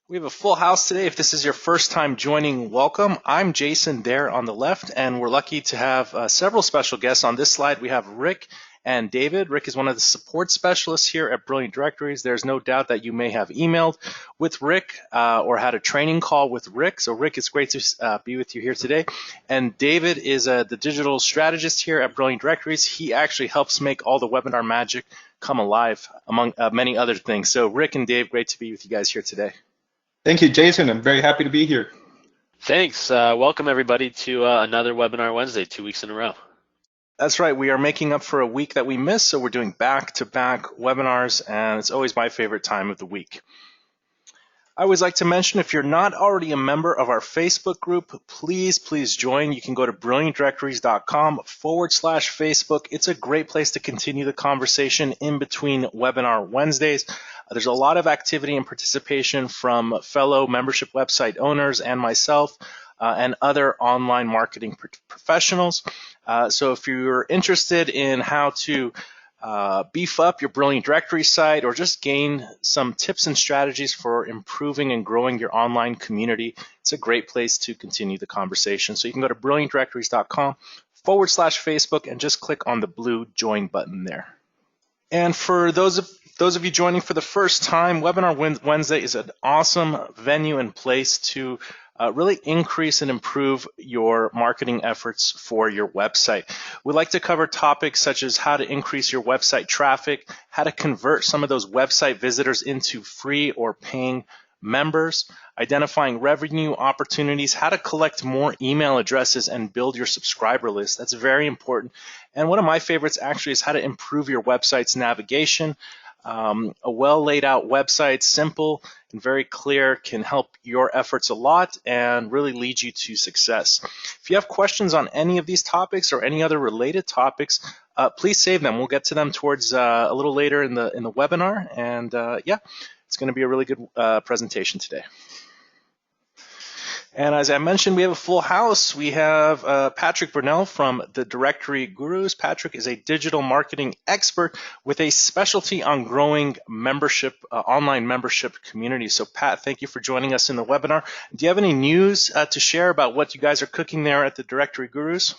We have a full house today. If this is your first time joining, welcome. I'm Jason there on the left, and we're lucky to have several special guests. On this slide, we have Rick and David. Rick is one of the support specialists here at Brilliant Directories. There's no doubt that you may have emailed with Rick or had a training call with Rick. So Rick, it's great to be with you here today. And David is the digital strategist here at Brilliant Directories. He actually helps make all the webinar magic come alive, among many other things. So Rick and Dave, great to be with you guys here today. Thank you, Jason. I'm very happy to be here. Thanks. Welcome, everybody, to another Webinar Wednesday, 2 weeks in a row. That's right. We are making up for a week that we missed, so we're doing back-to-back webinars, and it's always my favorite time of the week. I always like to mention, if you're not already a member of our Facebook group, please join. You can go to brilliantdirectories.com/Facebook. It's a great place to continue the conversation in between Webinar Wednesdays. There's a lot of activity and participation from fellow membership website owners and myself and other online marketing professionals. So if you're interested in how to beef up your Brilliant Directory site or just gain some tips and strategies for improving and growing your online community, it's a great place to continue the conversation. So you can go to brilliantdirectories.com/Facebook and just click on the blue join button there. And for those of you joining for the first time, Webinar Wednesday is an awesome venue and place to really increase and improve your marketing efforts for your website. We like to cover topics such as how to increase your website traffic, how to convert some of those website visitors into free or paying members, identifying revenue opportunities, how to collect more email addresses and build your subscriber list. That's very important. And one of my favorites actually is how to improve your website's navigation. A well laid out website, simple and very clear, can help your efforts a lot and really lead you to success. If you have questions on any of these topics or any other related topics, please save them. We'll get to them towards a little later in the webinar. And yeah, it's going to be a really good presentation today. And as I mentioned, we have a full house. We have Patrick Burnell from the Directory Gurus. Patrick is a digital marketing expert with a specialty on growing membership, online membership community. So Pat, thank you for joining us in the webinar. Do you have any news to share about what you guys are cooking there at the Directory Gurus?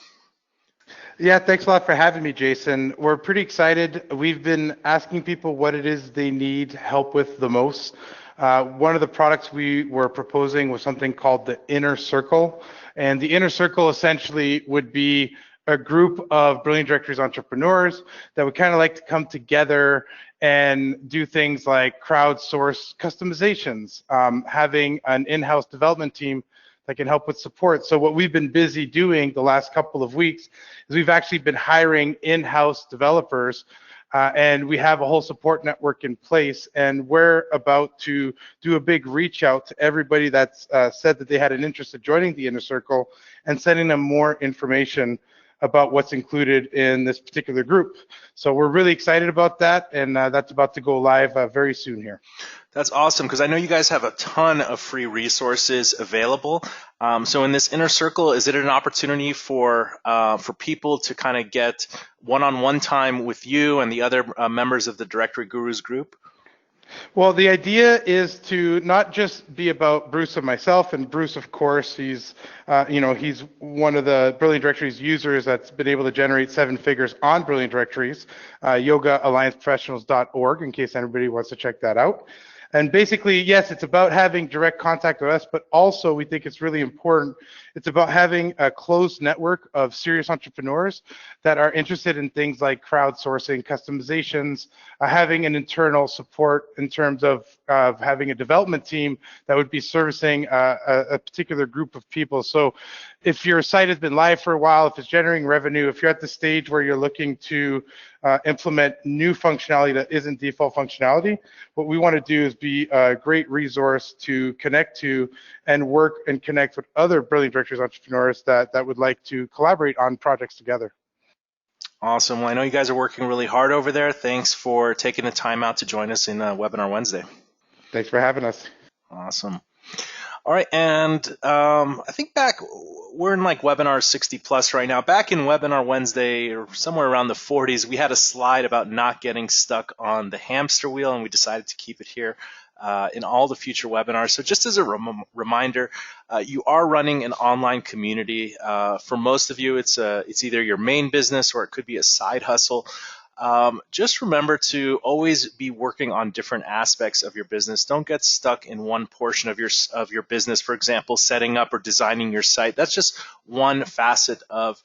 Yeah, thanks a lot for having me, Jason. We're pretty excited. We've been asking people what it is they need help with the most. One of the products we were proposing was something called the Inner Circle. And the Inner Circle essentially would be a group of Brilliant Directories entrepreneurs that would kind of like to come together and do things like crowdsource customizations, having an in-house development team that can help with support. So what we've been busy doing the last couple of weeks is we've actually been hiring in-house developers, and we have a whole support network in place, and we're about to do a big reach out to everybody that's said that they had an interest in joining the Inner Circle and sending them more information about what's included in this particular group. So we're really excited about that, and that's about to go live very soon here. That's awesome, because I know you guys have a ton of free resources available. So in this Inner Circle, is it an opportunity for people to kind of get one-on-one time with you and the other members of the Directory Gurus group? Well, the idea is to not just be about Bruce and myself, and Bruce, of course, he's one of the Brilliant Directories users that's been able to generate 7 figures on Brilliant Directories, yogaallianceprofessionals.org, in case anybody wants to check that out. And basically, yes, it's about having direct contact with us, but also we think it's really important. It's about having a closed network of serious entrepreneurs that are interested in things like crowdsourcing, customizations, having an internal support in terms of having a development team that would be servicing a particular group of people. So if your site has been live for a while, if it's generating revenue, if you're at the stage where you're looking to implement new functionality that isn't default functionality, what we want to do is be a great resource to connect to and work and connect with other Brilliant Directories entrepreneurs that would like to collaborate on projects together. Awesome. Well, I know you guys are working really hard over there. Thanks for taking the time out to join us in Webinar Wednesday. Thanks for having us. Awesome. All right, and I think we're in like webinar 60 plus right now. Back in Webinar Wednesday, or somewhere around the 40s, we had a slide about not getting stuck on the hamster wheel, and we decided to keep it here. in all the future webinars. So just as a reminder, you are running an online community. For most of you, it's either your main business or it could be a side hustle. Just remember to always be working on different aspects of your business. Don't get stuck in one portion of your business. For example, setting up or designing your site. That's just one facet of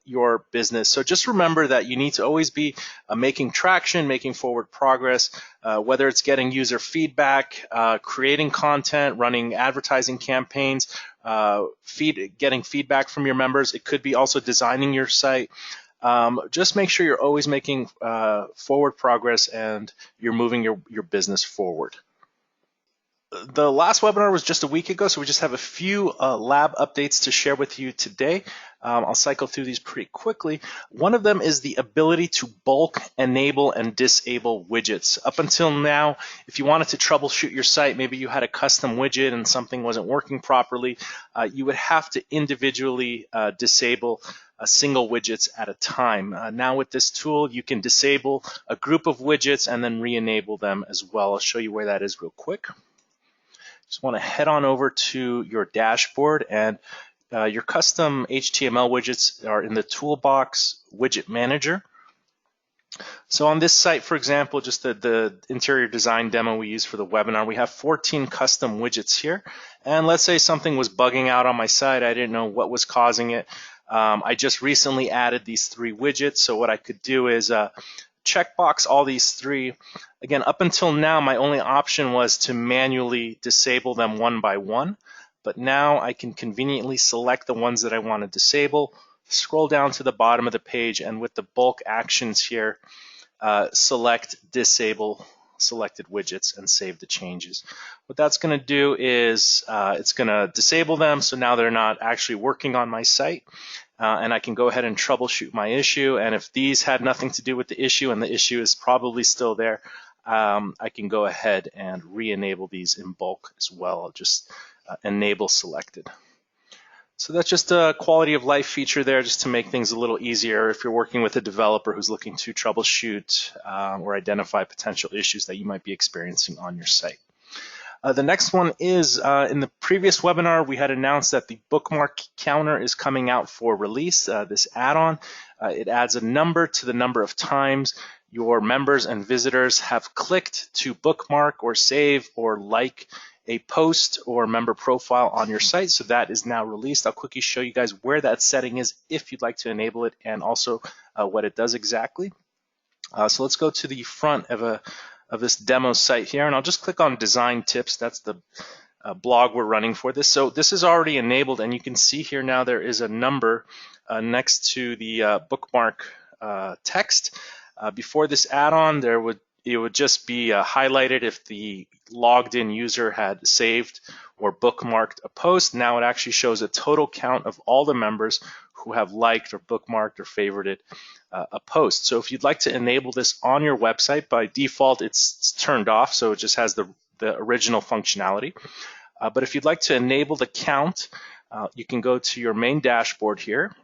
your business. So just remember that you need to always be making traction, making forward progress, whether it's getting user feedback, creating content, running advertising campaigns, getting feedback from your members. It could be also designing your site. Just make sure you're always making forward progress and you're moving your business forward. The last webinar was just a week ago, so we just have a few lab updates to share with you today. I'll cycle through these pretty quickly. One of them is the ability to bulk enable and disable widgets. Up until now, if you wanted to troubleshoot your site, maybe you had a custom widget and something wasn't working properly, you would have to individually disable single widgets at a time. Now with this tool, you can disable a group of widgets and then re-enable them as well. I'll show you where that is real quick. Just want to head on over to your dashboard, and your custom HTML widgets are in the Toolbox Widget Manager. So on this site, for example, just the interior design demo we use for the webinar, we have 14 custom widgets here. And let's say something was bugging out on my site. I didn't know what was causing it. I just recently added these 3 widgets. So what I could do is checkbox all these 3. Again, up until now, my only option was to manually disable them one by one. But now I can conveniently select the ones that I want to disable, scroll down to the bottom of the page, and with the bulk actions here, select disable selected widgets and save the changes. What that's going to do is it's going to disable them, so now they're not actually working on my site. And I can go ahead and troubleshoot my issue. And if these had nothing to do with the issue and the issue is probably still there, I can go ahead and re-enable these in bulk as well. I'll just enable selected. So that's just a quality of life feature there, just to make things a little easier if you're working with a developer who's looking to troubleshoot or identify potential issues that you might be experiencing on your site. The next one is, in the previous webinar, we had announced that the bookmark counter is coming out for release, this add-on. It adds a number to the number of times your members and visitors have clicked to bookmark or save or like a post or member profile on your site. So that is now released. I'll quickly show you guys where that setting is if you'd like to enable it, and also what it does exactly. So let's go to the front of this demo site here, and I'll just click on design tips. That's the blog we're running for this. So this is already enabled, and you can see here now there is a number next to the bookmark text. Before this add-on, it would just be highlighted if the logged in user had saved or bookmarked a post. Now it actually shows a total count of all the members who have liked or bookmarked or favorited a post. So if you'd like to enable this on your website, by default it's turned off, so it just has the original functionality. But if you'd like to enable the count, you can go to your main dashboard here,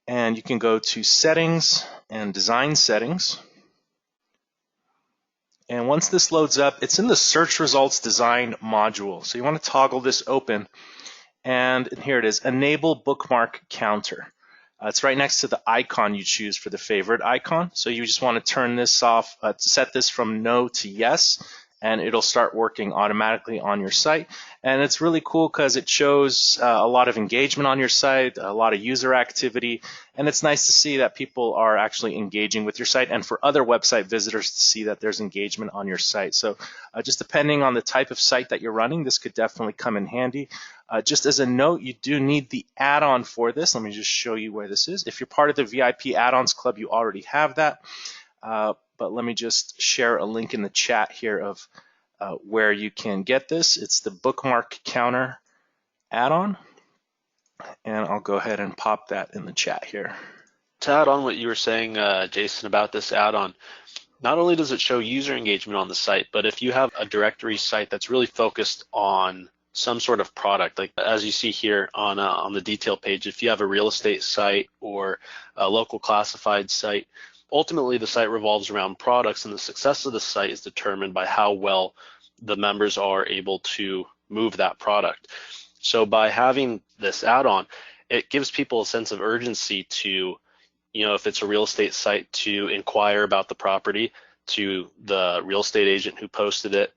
and you can go to Settings and Design Settings. And once this loads up, it's in the Search Results Design module. So you want to toggle this open, and here it is, Enable Bookmark Counter. It's right next to the icon you choose for the favorite icon. So you just want to turn this off, set this from no to yes, and it'll start working automatically on your site. And it's really cool because it shows a lot of engagement on your site, a lot of user activity, and it's nice to see that people are actually engaging with your site, and for other website visitors to see that there's engagement on your site. So just depending on the type of site that you're running, this could definitely come in handy. Just as a note, you do need the add-on for this. Let me just show you where this is. If you're part of the VIP add-ons club, you already have that. But let me just share a link in the chat here of where you can get this. It's the Bookmark Counter add-on, and I'll go ahead and pop that in the chat here. To add on what you were saying, Jason, about this add-on, not only does it show user engagement on the site, but if you have a directory site that's really focused on some sort of product, like as you see here on the detail page, if you have a real estate site or a local classified site, ultimately the site revolves around products, and the success of the site is determined by how well the members are able to move that product. So by having this add-on, it gives people a sense of urgency to, if it's a real estate site, to inquire about the property to the real estate agent who posted it.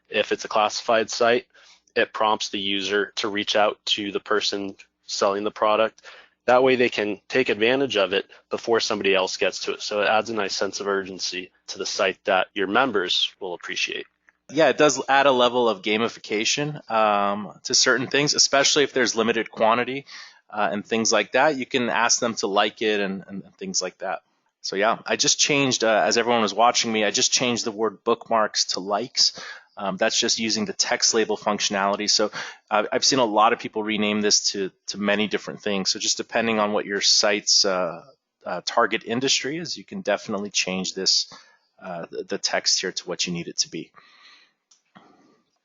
If it's a classified site, it prompts the user to reach out to the person selling the product. That way they can take advantage of it before somebody else gets to it. So it adds a nice sense of urgency to the site that your members will appreciate. Yeah, it does add a level of gamification to certain things, especially if there's limited quantity and things like that. You can ask them to like it and things like that. So yeah, I just changed, as everyone was watching me, I just changed the word bookmarks to likes. That's just using the text label functionality. So I've seen a lot of people rename this to many different things. So just depending on what your site's target industry is, you can definitely change this, the text here to what you need it to be.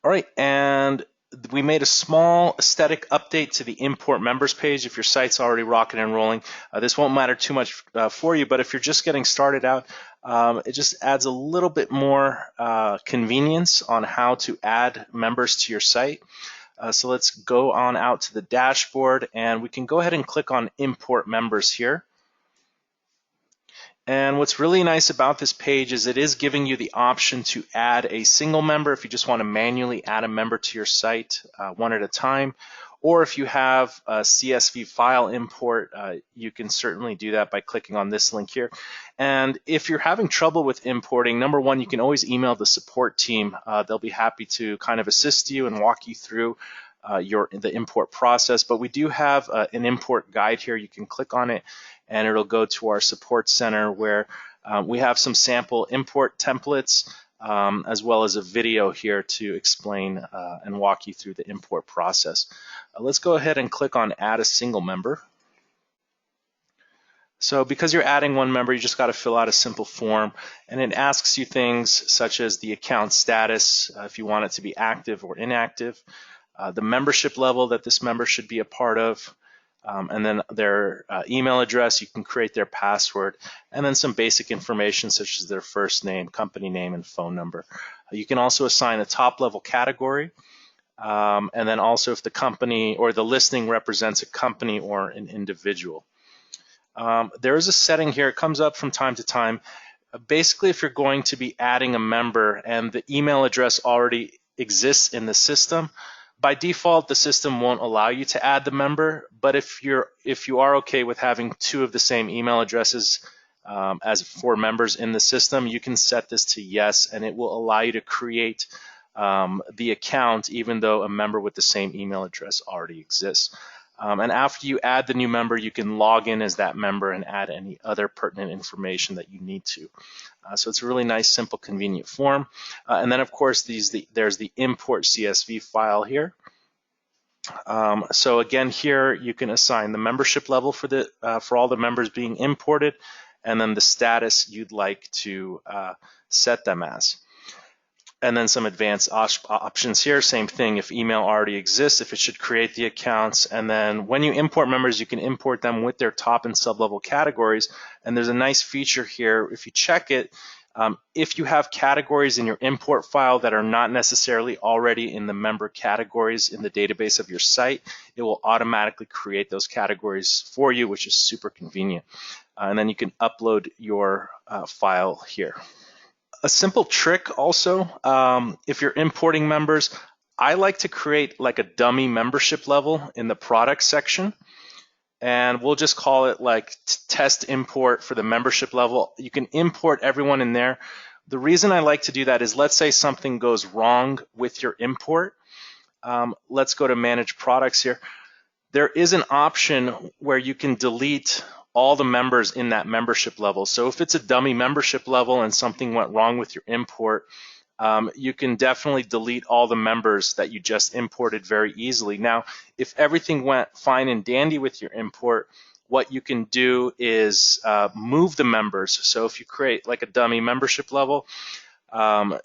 All right, and we made a small aesthetic update to the import members page. If your site's already rocking and rolling, this won't matter too much for you, but if you're just getting started out, it just adds a little bit more convenience on how to add members to your site. So let's go on out to the dashboard, and we can go ahead and click on import members here. And what's really nice about this page is it is giving you the option to add a single member if you just want to manually add a member to your site one at a time. Or if you have a CSV file import, you can certainly do that by clicking on this link here. And if you're having trouble with importing, number one, you can always email the support team. They'll be happy to kind of assist you and walk you through the import process. But we do have an import guide here. You can click on it and it'll go to our support center where we have some sample import templates as well as a video here to explain and walk you through the import process. Let's go ahead and click on add a single member. So because you're adding one member, you just got to fill out a simple form, and it asks you things such as the account status, if you want it to be active or inactive, the membership level that this member should be a part of, and then their email address. You can create their password, and then some basic information such as their first name, company name, and phone number. You can also assign a top-level category, and then also if the company or the listing represents a company or an individual. There is a setting here, it comes up from time to time. Basically, if you're going to be adding a member and the email address already exists in the system, by default, the system won't allow you to add the member, but if you are okay with having two of the same email addresses as for members in the system, you can set this to yes, and it will allow you to create the account even though a member with the same email address already exists. And after you add the new member, you can log in as that member and add any other pertinent information that you need to. So it's a really nice, simple, convenient form. And then, of course, there's the import CSV file here. So again, here you can assign the membership level for all the members being imported, and then the status you'd like to set them as. And then some advanced options here, same thing, if email already exists, if it should create the accounts. And then when you import members, you can import them with their top and sub-level categories. And there's a nice feature here, if you check it, if you have categories in your import file that are not necessarily already in the member categories in the database of your site, it will automatically create those categories for you, which is super convenient. And then you can upload your file here. A simple trick also, if you're importing members, I like to create like a dummy membership level in the product section, and we'll just call it like test import for the membership level. You can import everyone in there. The reason I like to do that is, let's say something goes wrong with your import. Let's go to manage products here. There is an option where you can delete all the members in that membership level. So if it's a dummy membership level and something went wrong with your import, you can definitely delete all the members that you just imported very easily. Now, if everything went fine and dandy with your import, what you can do is move the members. So if you create like a dummy membership level,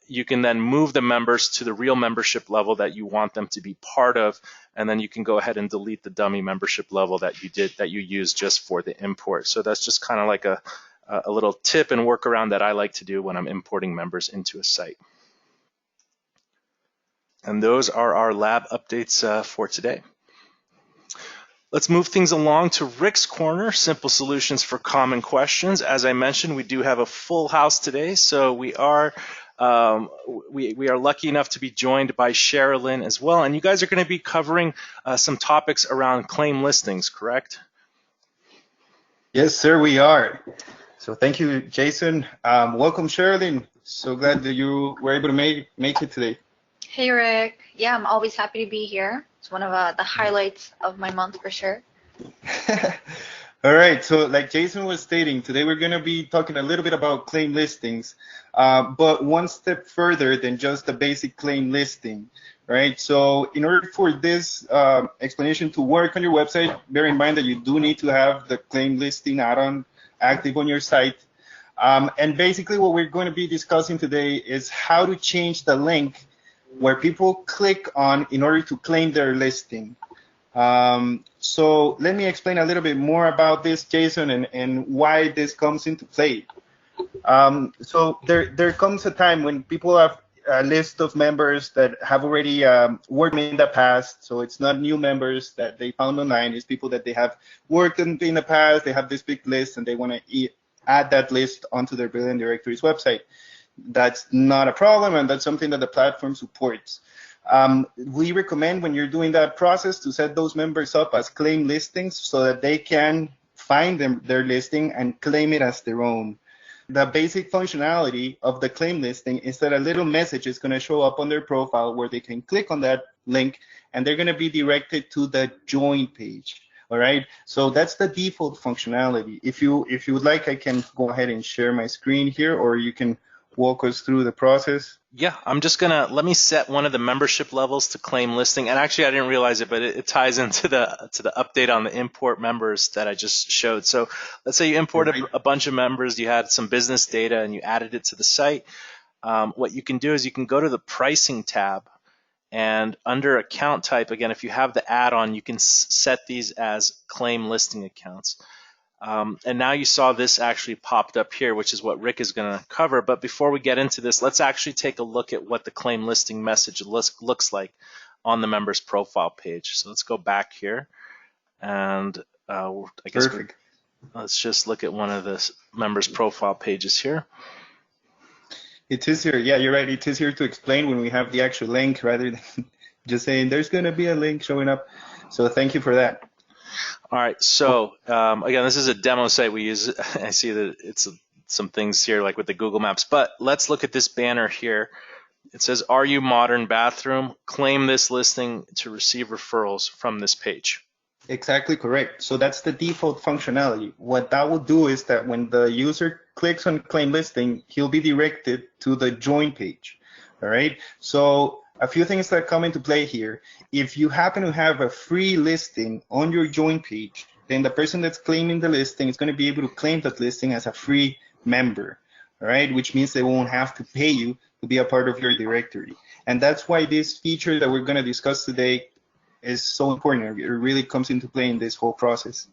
you can then move the members to the real membership level that you want them to be part of, and then you can go ahead and delete the dummy membership level that you used just for the import. So that's just kind of like a a little tip and workaround that I like to do when I'm importing members into a site. And those are our lab updates for today. Let's move things along to Rick's Corner, simple solutions for common questions. As I mentioned, we do have a full house today, so we are lucky enough to be joined by Sherilyn as well. And you guys are going to be covering some topics around claim listings, correct? Yes, sir, we are. So thank you, Jason. Welcome, Sherilyn. So glad that you were able to make it today. Hey, Rick. Yeah, I'm always happy to be here. It's one of the highlights of my month for sure. All right, so like Jason was stating, today we're going to be talking a little bit about claim listings, but one step further than just the basic claim listing, right? So in order for this explanation to work on your website, bear in mind that you do need to have the claim listing add-on active on your site. And basically what we're going to be discussing today is how to change the link where people click on in order to claim their listing. So let me explain a little bit more about this, Jason, and why this comes into play. So there comes a time when people have a list of members that have already worked in the past. So it's not new members that they found online. It's people that they have worked in the past. They have this big list and they want to add that list onto their Brilliant Directories website. That's not a problem, and that's something that the platform supports. We recommend when you're doing that process to set those members up as claim listings so that they can find their listing and claim it as their own. The basic functionality of the claim listing is that a little message is going to show up on their profile where they can click on that link and they're going to be directed to the join page. All right, so that's the default functionality. If you would like, I can go ahead and share my screen here, or you can walk us through the process. Yeah, I'm just gonna let me set one of the membership levels to claim listing. And actually, I didn't realize it, but it ties into the update on the import members that I just showed. So let's say you imported a bunch of members, you had some business data, and you added it to the site. What you can do is you can go to the pricing tab, and under account type, again, if you have the add-on, you can set these as claim listing accounts. And now you saw this actually popped up here, which is what Rick is going to cover. But before we get into this, let's actually take a look at what the claim listing message looks like on the member's profile page. So let's go back here, and I guess let's just look at one of the members' profile pages here. It is here. Yeah, you're right. It is here to explain when we have the actual link rather than just saying there's going to be a link showing up. So thank you for that. All right, so again, this is a demo site we use. I see that it's some things here like with the Google Maps, but let's look at this banner here. It says, "Are you modern bathroom? Claim this listing to receive referrals from this page." Exactly correct. So that's the default functionality. What that will do is that when the user clicks on claim listing, he'll be directed to the join page. All right, so a few things that come into play here. If you happen to have a free listing on your join page, then the person that's claiming the listing is going to be able to claim that listing as a free member, all right? Which means they won't have to pay you to be a part of your directory. And that's why this feature that we're going to discuss today is so important. It really comes into play in this whole process.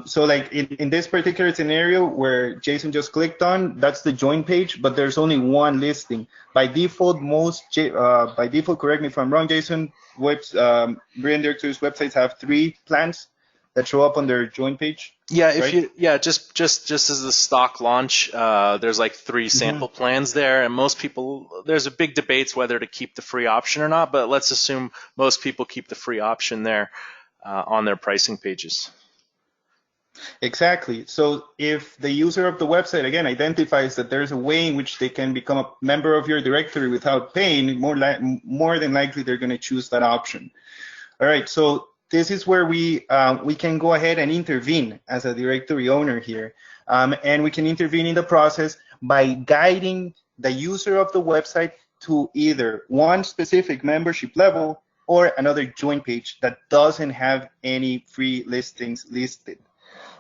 So like in this particular scenario where Jason just clicked on, that's the join page, but there's only one listing. By default, correct me if I'm wrong, Jason, Brilliant Directories websites have 3 plans that show up on their join page. Yeah, if right? just as the stock launch, there's like 3 sample plans there, and most people, there's a big debate whether to keep the free option or not, but let's assume most people keep the free option there on their pricing pages. Exactly. So if the user of the website, again, identifies that there's a way in which they can become a member of your directory without paying, more than likely they're going to choose that option. All right, so this is where we can go ahead and intervene as a directory owner here. And we can intervene in the process by guiding the user of the website to either one specific membership level or another join page that doesn't have any free listings listed.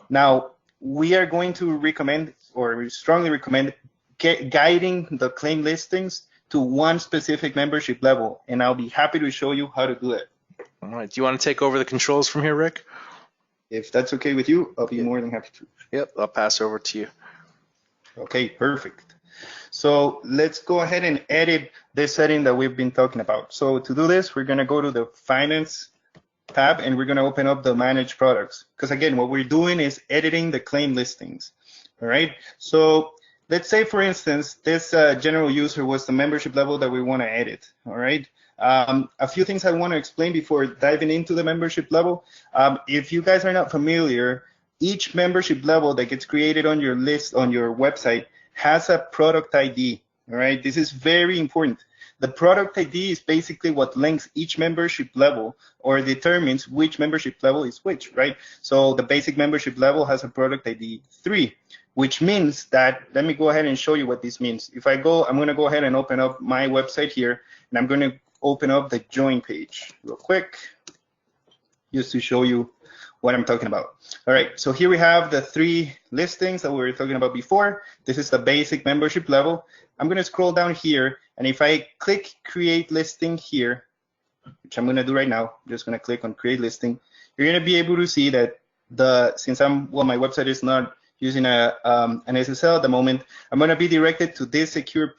Now, we are going to recommend, or we strongly recommend, guiding the claim listings to one specific membership level, and I'll be happy to show you how to do it. All right. Do you want to take over the controls from here, Rick? If that's okay with you, I'll be more than happy to. Yep, I'll pass over to you. Okay, perfect. So let's go ahead and edit this setting that we've been talking about. So to do this, we're going to go to the Finance tab and we're going to open up the Manage Products. Because again, what we're doing is editing the claim listings. All right. So let's say, for instance, this general user was the membership level that we want to edit. All right. A few things I want to explain before diving into the membership level. If you guys are not familiar, each membership level that gets created on your list on your website has a product ID. All right, this is very important. The product ID is basically what links each membership level or determines which membership level is which, right? So the basic membership level has a product ID 3, which means that, let me go ahead and show you what this means. If I go, I'm going to go ahead and open up my website here, and I'm going to open up the join page real quick just to show you what I'm talking about. All right, so here we have the 3 listings that we were talking about before. This is the basic membership level. I'm going to scroll down here, and if I click create listing here, which I'm going to do right now, I'm just going to click on create listing, you're going to be able to see that since my website is not using an SSL at the moment, I'm going to be directed to this secure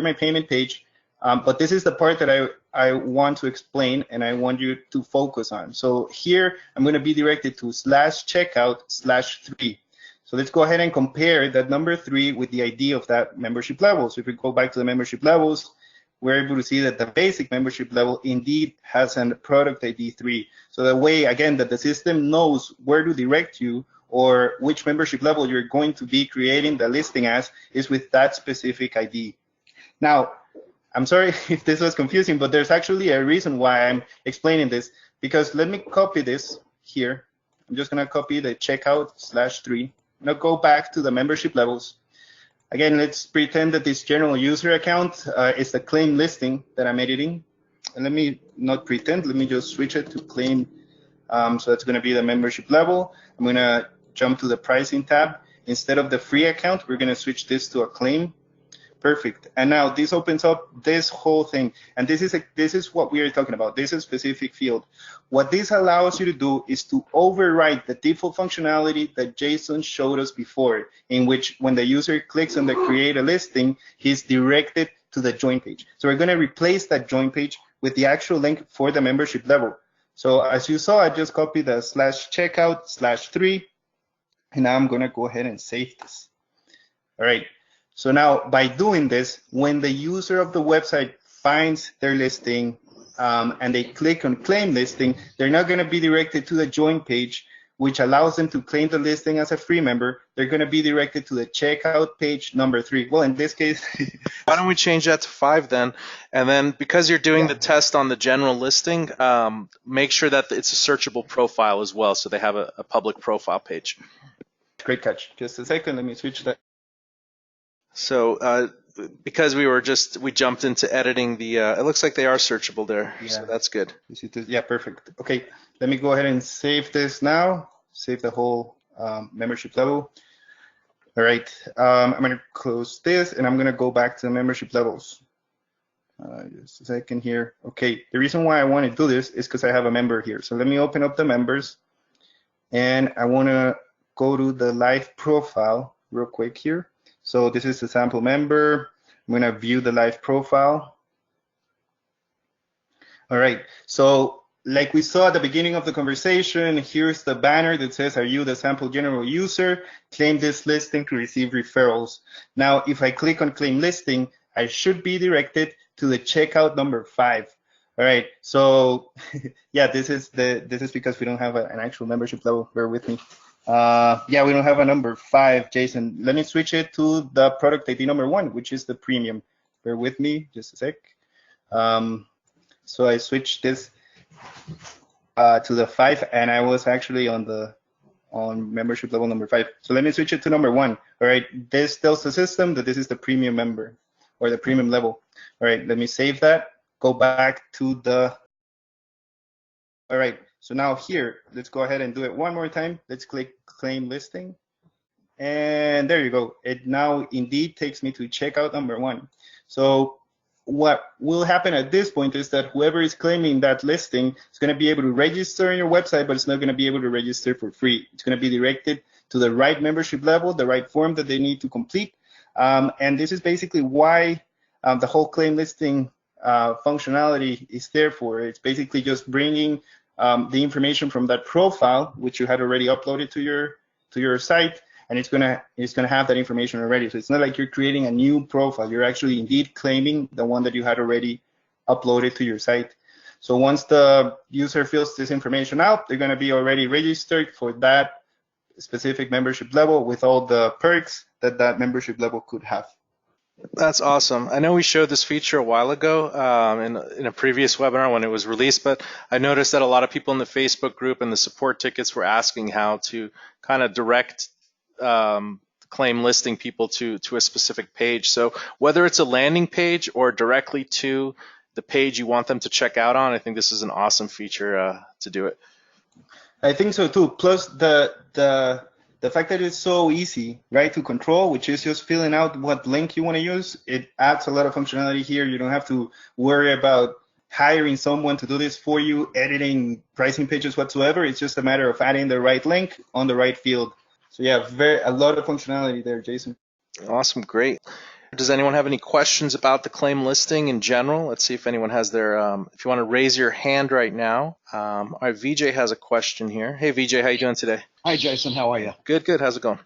my payment page. But this is the part that I want to explain and I want you to focus on. So here I'm going to be directed to /checkout/3. So let's go ahead and compare that number 3 with the ID of that membership level. So if we go back to the membership levels, we're able to see that the basic membership level indeed has a product ID 3. So the way, again, that the system knows where to direct you or which membership level you're going to be creating the listing as is with that specific ID. Now, I'm sorry if this was confusing, but there's actually a reason why I'm explaining this, because let me copy this here. I'm just going to copy the checkout/3. I'm going to go back to the membership levels. Again, let's pretend that this general user account is the claim listing that I'm editing. And let me not pretend, let me just switch it to claim. So that's going to be the membership level. I'm going to jump to the pricing tab. Instead of the free account, we're going to switch this to a claim. Perfect. And now this opens up this whole thing. And this is what we are talking about. This is a specific field. What this allows you to do is to override the default functionality that Jason showed us before, in which when the user clicks on the create a listing, he's directed to the join page. So we're going to replace that join page with the actual link for the membership level. So as you saw, I just copied the /checkout/3. And now I'm going to go ahead and save this. All right. So now by doing this, when the user of the website finds their listing and they click on claim listing, they're not going to be directed to the join page, which allows them to claim the listing as a free member. They're going to be directed to the checkout page number 3. Well, in this case, why don't we change that to 5 then? And then because you're doing the test on the general listing, make sure that it's a searchable profile as well, so they have a public profile page. Great catch. Just a second, let me switch that. So because we jumped into editing the, it looks like they are searchable there, so that's good. Yeah, perfect. Okay, let me go ahead and save this now. Save the whole membership level. All right, I'm going to close this and I'm going to go back to the membership levels. Just a second here. Okay, the reason why I want to do this is because I have a member here. So let me open up the members and I want to go to the live profile real quick here. So this is the sample member. I'm going to view the live profile. All right, so like we saw at the beginning of the conversation, here's the banner that says, are you the sample general user? Claim this listing to receive referrals. Now, if I click on claim listing, I should be directed to the checkout number 5. All right, so yeah, this is because we don't have an actual membership level. Bear with me. Yeah, we don't have a number 5, Jason. Let me switch it to the product ID number 1, which is the premium. Bear with me just a sec. So I switched this to the 5, and I was actually on membership level number 5. So let me switch it to number 1. All right, this tells the system that this is the premium member or the premium level. All right, let me save that. Go back to the. All right. So now here, let's go ahead and do it one more time. Let's click claim listing. And there you go. It now indeed takes me to checkout number 1. So what will happen at this point is that whoever is claiming that listing is going to be able to register on your website, but it's not going to be able to register for free. It's going to be directed to the right membership level, the right form that they need to complete. And this is basically why the whole claim listing functionality is there for. It's basically just bringing the information from that profile, which you had already uploaded to your site, and it's gonna have that information already. So it's not like you're creating a new profile. You're actually indeed claiming the one that you had already uploaded to your site. So once the user fills this information out, they're gonna be already registered for that specific membership level with all the perks that that membership level could have. That's awesome. I know we showed this feature a while ago in a previous webinar when it was released, but I noticed that a lot of people in the Facebook group and the support tickets were asking how to kind of direct claim listing people to a specific page. So whether it's a landing page or directly to the page you want them to check out on, I think this is an awesome feature to do it. I think so too. Plus the fact that it's so easy, right, to control, which is just filling out what link you want to use, it adds a lot of functionality here. You don't have to worry about hiring someone to do this for you, editing pricing pages whatsoever. It's just a matter of adding the right link on the right field. So yeah, a lot of functionality there, Jason. Awesome, great. Does anyone have any questions about the claim listing in general? Let's see if anyone has their, if you want to raise your hand right now. All right, VJ has a question here. Hey, VJ, how you doing today? Hi, Jason. How are you? Good, good. How's it going?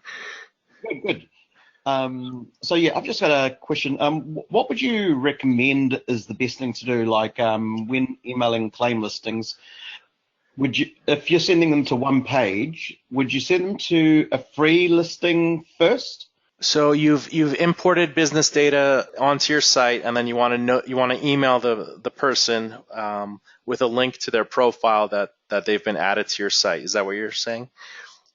Good. So yeah, I've just got a question. What would you recommend is the best thing to do? Like when emailing claim listings, would you, if you're sending them to one page, would you send them to a free listing first? So you've imported business data onto your site, and then you want to email the person with a link to their profile that they've been added to your site. Is that what you're saying?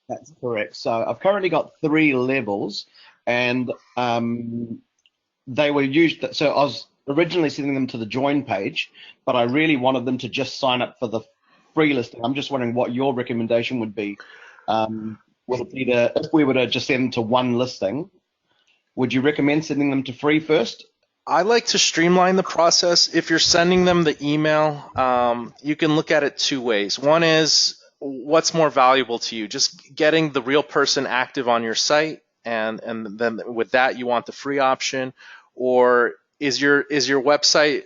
That's correct. So I've currently got 3 levels, and they were used. So I was originally sending them to the join page, but I really wanted them to just sign up for the free listing. I'm just wondering what your recommendation would be. Would it be if we were to just send them to one listing, would you recommend sending them to free first? I like to streamline the process. If you're sending them the email, you can look at it 2 ways. One is, what's more valuable to you? Just getting the real person active on your site, and then with that you want the free option, or is your website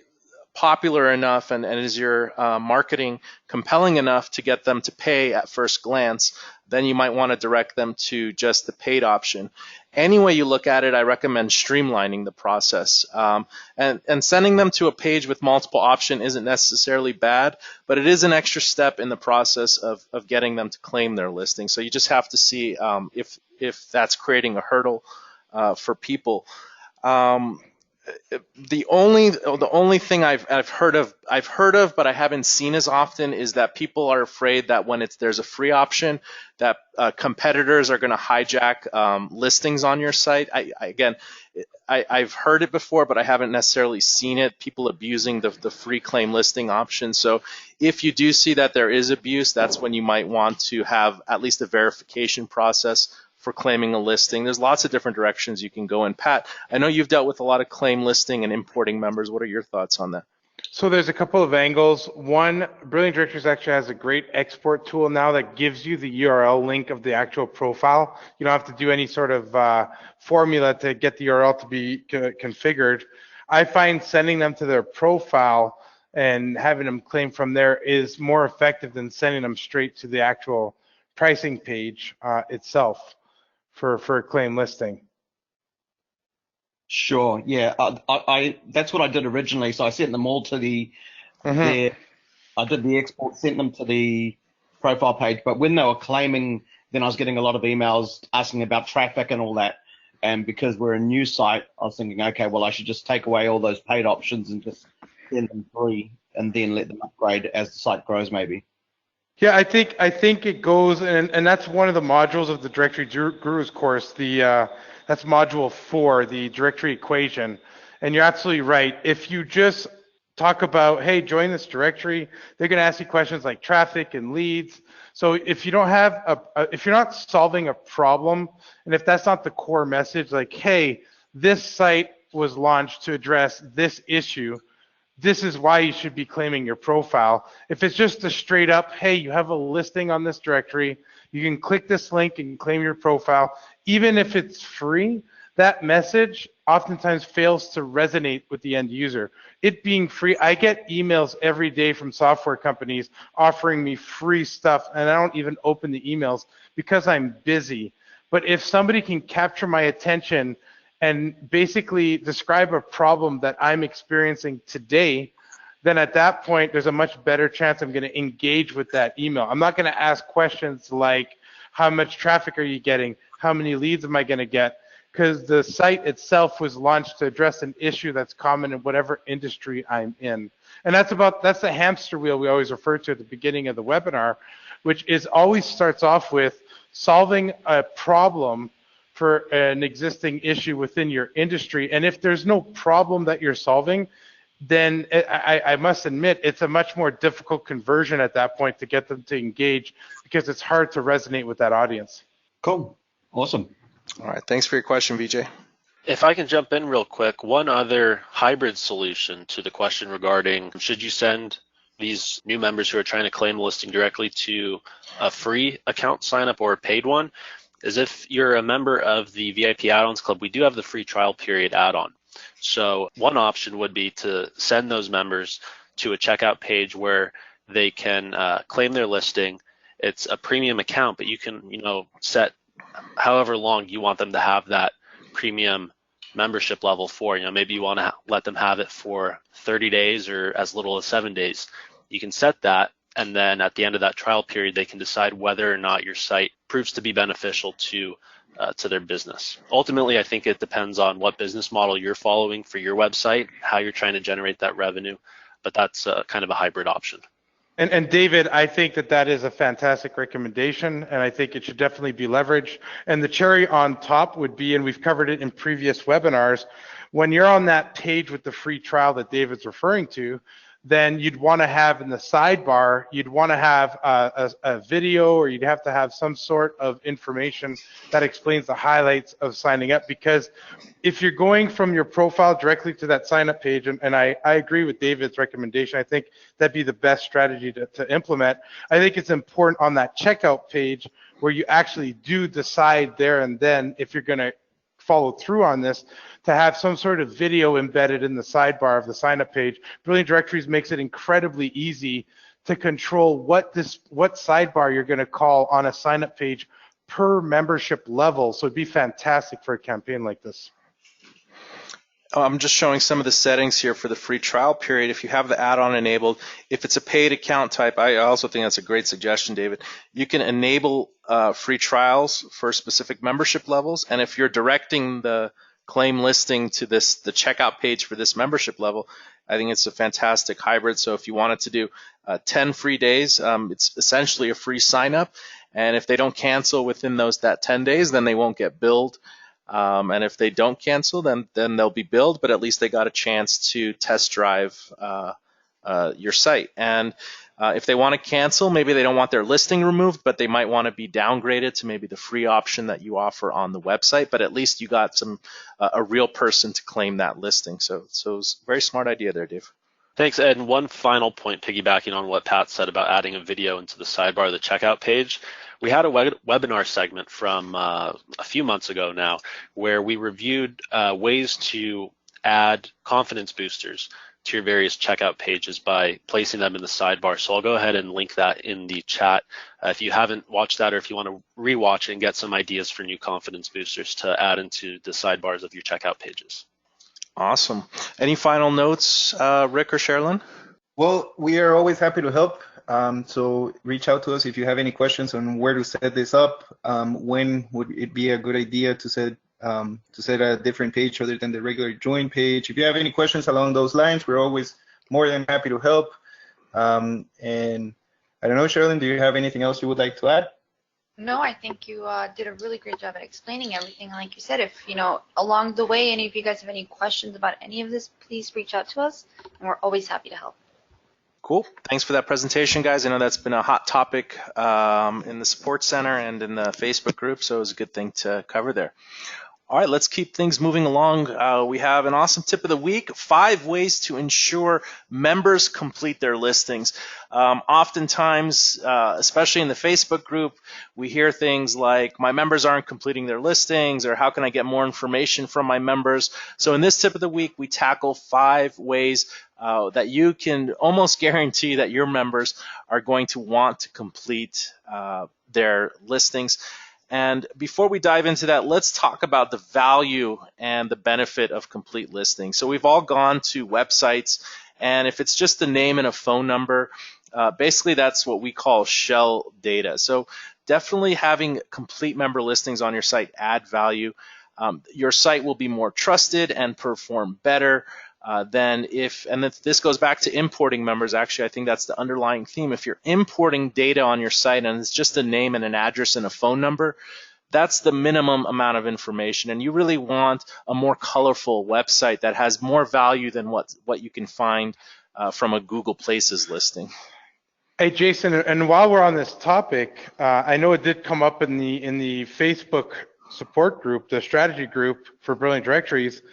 popular enough and is your marketing compelling enough to get them to pay at first glance? Then you might want to direct them to just the paid option. Any way you look at it, I recommend streamlining the process. And sending them to a page with multiple options isn't necessarily bad, but it is an extra step in the process of getting them to claim their listing. So you just have to see if that's creating a hurdle for people. The only thing I've heard of, but I haven't seen as often, is that people are afraid that when there's a free option, that competitors are going to hijack listings on your site. I've heard it before, but I haven't necessarily seen it. People abusing the free claim listing option. So if you do see that there is abuse, that's when you might want to have at least a verification process for claiming a listing. There's lots of different directions you can go in. Pat, I know you've dealt with a lot of claim listing and importing members. What are your thoughts on that? So there's a couple of angles. One, Brilliant Directories actually has a great export tool now that gives you the URL link of the actual profile. You don't have to do any sort of formula to get the URL to be configured. I find sending them to their profile and having them claim from there is more effective than sending them straight to the actual pricing page itself for a claim listing. Sure. Yeah. I that's what I did originally. So I sent them all to the. I did the export, sent them to the profile page. But when they were claiming, then I was getting a lot of emails asking about traffic and all that. And because we're a new site, I was thinking, okay, well, I should just take away all those paid options and just send them free, and then let them upgrade as the site grows, maybe. Yeah, I think it goes, and that's one of the modules of the Directory Gurus course. That's module 4, the directory equation. And you're absolutely right. If you just talk about, hey, join this directory, they're going to ask you questions like traffic and leads. So if you don't have if you're not solving a problem, and if that's not the core message, like, hey, this site was launched to address this issue, this is why you should be claiming your profile. If it's just a straight up, hey, you have a listing on this directory, you can click this link and claim your profile. Even if it's free, that message oftentimes fails to resonate with the end user. It being free, I get emails every day from software companies offering me free stuff, and I don't even open the emails because I'm busy. But if somebody can capture my attention and basically describe a problem that I'm experiencing today, then at that point, there's a much better chance I'm going to engage with that email. I'm not going to ask questions like, how much traffic are you getting? How many leads am I going to get? Because the site itself was launched to address an issue that's common in whatever industry I'm in. And that's the hamster wheel we always refer to at the beginning of the webinar, which is always starts off with solving a problem for an existing issue within your industry. And if there's no problem that you're solving, then I must admit it's a much more difficult conversion at that point to get them to engage, because it's hard to resonate with that audience. Cool. Awesome. All right, thanks for your question, VJ. If I can jump in real quick, one other hybrid solution to the question regarding should you send these new members who are trying to claim a listing directly to a free account sign up or a paid one is if you're a member of the VIP add-ons club, we do have the free trial period add-on. So one option would be to send those members to a checkout page where they can claim their listing. It's a premium account, but you can, set however long you want them to have that premium membership level for. Maybe you want to let them have it for 30 days or as little as 7 days. You can set that, and then at the end of that trial period, they can decide whether or not your site proves to be beneficial to their business. Ultimately, I think it depends on what business model you're following for your website, how you're trying to generate that revenue, but that's kind of a hybrid option. And David, I think that is a fantastic recommendation, and I think it should definitely be leveraged. And the cherry on top would be, and we've covered it in previous webinars, when you're on that page with the free trial that David's referring to, then you'd want to have in the sidebar, you'd want to have a video, or you'd have to have some sort of information that explains the highlights of signing up. Because if you're going from your profile directly to that sign up page, and I agree with David's recommendation, I think that'd be the best strategy to implement. I think it's important on that checkout page where you actually do decide there and then if you're going to follow through on this, to have some sort of video embedded in the sidebar of the sign-up page. Brilliant Directories makes it incredibly easy to control what sidebar you're going to call on a sign-up page per membership level. So it'd be fantastic for a campaign like this. I'm just showing some of the settings here for the free trial period. If you have the add-on enabled, if it's a paid account type, I also think that's a great suggestion, David. You can enable free trials for specific membership levels, and if you're directing the claim listing to the checkout page for this membership level, I think it's a fantastic hybrid. So if you wanted to do 10 free days, it's essentially a free sign up, and if they don't cancel within that 10 days, then they won't get billed. And if they don't cancel, then they'll be billed, but at least they got a chance to test drive your site. And if they want to cancel, maybe they don't want their listing removed, but they might want to be downgraded to maybe the free option that you offer on the website. But at least you got a real person to claim that listing. So it's a very smart idea there, Dave. Thanks, Ed. And one final point, piggybacking on what Pat said about adding a video into the sidebar of the checkout page. We had a webinar segment from a few months ago now where we reviewed ways to add confidence boosters to your various checkout pages by placing them in the sidebar. So I'll go ahead and link that in the chat. If you haven't watched that, or if you want to rewatch it and get some ideas for new confidence boosters to add into the sidebars of your checkout pages. Awesome. Any final notes, Rick or Sherilyn? Well, we are always happy to help. So reach out to us if you have any questions on where to set this up. When would it be a good idea to set a different page other than the regular join page? If you have any questions along those lines, we're always more than happy to help. And I don't know, Sherilyn, do you have anything else you would like to add? No, I think you did a really great job at explaining everything. And like you said, if along the way, any of you guys have any questions about any of this, please reach out to us, and we're always happy to help. Cool. Thanks for that presentation, guys. I know that's been a hot topic in the support center and in the Facebook group, so it was a good thing to cover there. All right, let's keep things moving along. We have an awesome tip of the week: 5 ways to ensure members complete their listings. Oftentimes, especially in the Facebook group, we hear things like, my members aren't completing their listings, or how can I get more information from my members? So in this tip of the week, we tackle 5 ways that you can almost guarantee that your members are going to want to complete their listings. And before we dive into that, let's talk about the value and the benefit of complete listings. So we've all gone to websites, and if it's just a name and a phone number, basically that's what we call shell data. So definitely having complete member listings on your site add value. Your site will be more trusted and perform better than if, and this goes back to importing members. Actually, I think that's the underlying theme. If you're importing data on your site and it's just a name and an address and a phone number, that's the minimum amount of information, and you really want a more colorful website that has more value than what you can find from a Google Places listing. Hey, Jason, and while we're on this topic, I know it did come up in the Facebook support group, the strategy group for Brilliant Directories.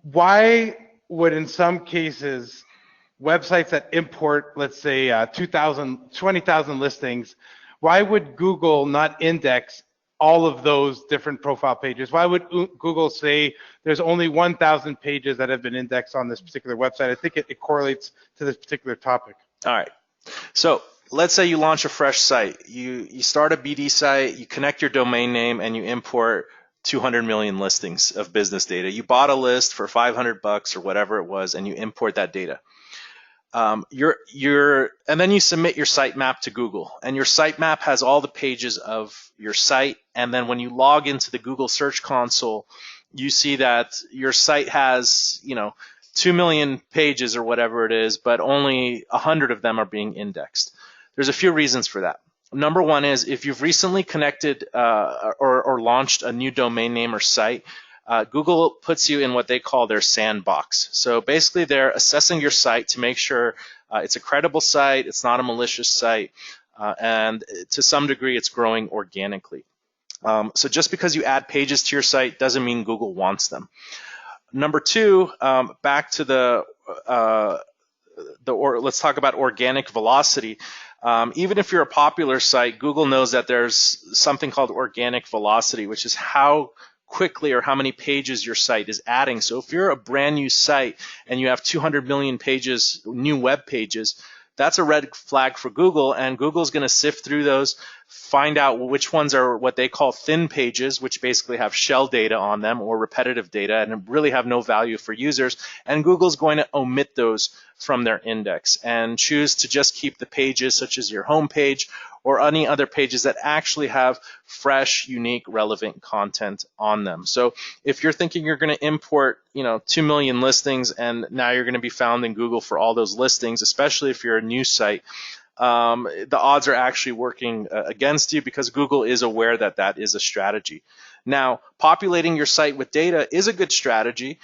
Why would, in some cases, websites that import, let's say, 20,000 listings, why would Google not index all of those different profile pages? Why would Google say there's only 1,000 pages that have been indexed on this particular website? I think it correlates to this particular topic. All right. So let's say you launch a fresh site. You start a BD site, you connect your domain name, and you import 200 million listings of business data. You bought a list for $500 or whatever it was, and you import that data. And then you submit your sitemap to Google, and your sitemap has all the pages of your site. And then when you log into the Google Search Console, you see that your site has, 2 million pages or whatever it is, but only 100 of them are being indexed. There's a few reasons for that. Number one is, if you've recently connected or launched a new domain name or site, Google puts you in what they call their sandbox. So basically they're assessing your site to make sure it's a credible site, it's not a malicious site, and to some degree it's growing organically. So just because you add pages to your site doesn't mean Google wants them. Number two, back to let's talk about organic velocity. Even if you're a popular site, Google knows that there's something called organic velocity, which is how quickly or how many pages your site is adding. So if you're a brand new site and you have 200 million pages, new web pages, that's a red flag for Google, and Google's going to sift through those, find out which ones are what they call thin pages, which basically have shell data on them or repetitive data and really have no value for users, and Google's going to omit those from their index and choose to just keep the pages such as your home page or any other pages that actually have fresh, unique, relevant content on them. So if you're thinking you're going to import, 2 million listings and now you're going to be found in Google for all those listings, especially if you're a new site, the odds are actually working against you, because Google is aware that that is a strategy. Now, populating your site with data is a good strategy,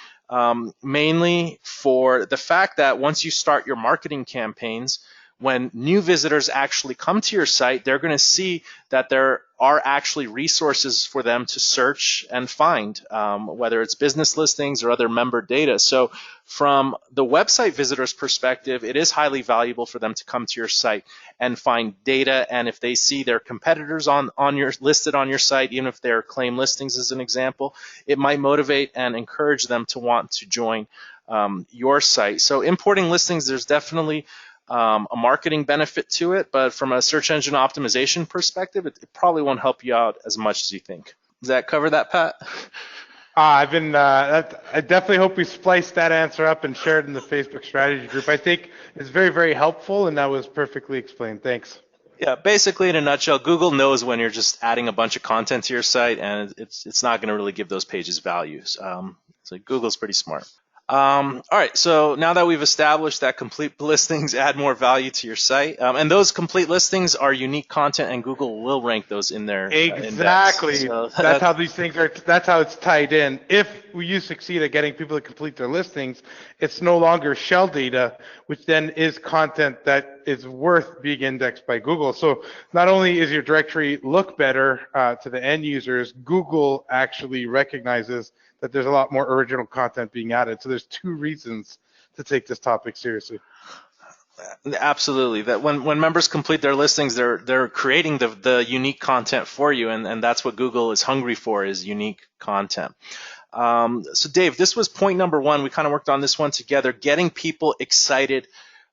mainly for the fact that once you start your marketing campaigns, when new visitors actually come to your site, they're going to see that there are actually resources for them to search and find, whether it's business listings or other member data. So from the website visitor's perspective, it is highly valuable for them to come to your site and find data. And if they see their competitors listed on your site, even if they're claim listings as an example, it might motivate and encourage them to want to join your site. So importing listings, there's definitely a marketing benefit to it, but from a search engine optimization perspective, it probably won't help you out as much as you think. Does that cover that, Pat? I definitely hope we spliced that answer up and shared in the Facebook strategy group. I think it's very, very helpful, and that was perfectly explained. Thanks. Yeah, basically in a nutshell, Google knows when you're just adding a bunch of content to your site, and it's not going to really give those pages values. So Google's pretty smart. All right, so now that we've established that complete listings add more value to your site, and those complete listings are unique content, and Google will rank those in their Exactly. index. So that's how these things are. That's how it's tied in. If you succeed at getting people to complete their listings, it's no longer shell data, which then is content that is worth being indexed by Google. So not only is your directory look better to the end users, Google actually recognizes that there's a lot more original content being added. So there's two reasons to take this topic seriously. Absolutely. That when members complete their listings, they're creating the unique content for you, and that's what Google is hungry for, is unique content. So Dave, this was point number one. We kind of worked on this one together, getting people excited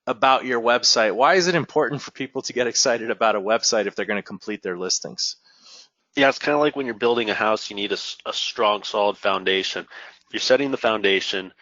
about your website. Why is it important for people to get excited about a website if they're going to complete their listings? Yeah, it's kind of like when you're building a house, you need a strong, solid foundation. You're setting the foundation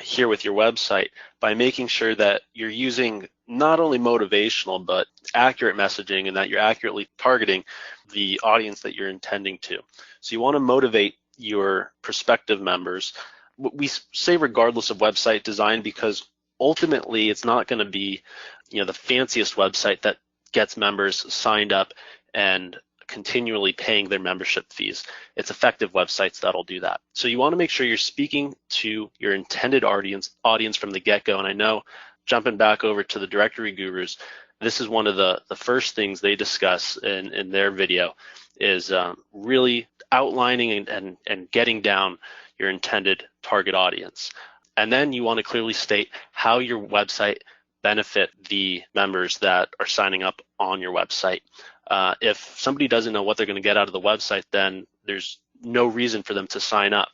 here with your website by making sure that you're using not only motivational, but accurate messaging, and that you're accurately targeting the audience that you're intending to. So you want to motivate your prospective members. We say regardless of website design, because ultimately it's not going to be, the fanciest website that gets members signed up and continually paying their membership fees. It's effective websites that'll do that. So you want to make sure you're speaking to your intended audience from the get-go. And I know, jumping back over to the directory gurus, this is one of the first things they discuss in their video, is really outlining and getting down your intended target audience. And then you want to clearly state how your website benefit the members that are signing up on your website. If somebody doesn't know what they're going to get out of the website, then there's no reason for them to sign up.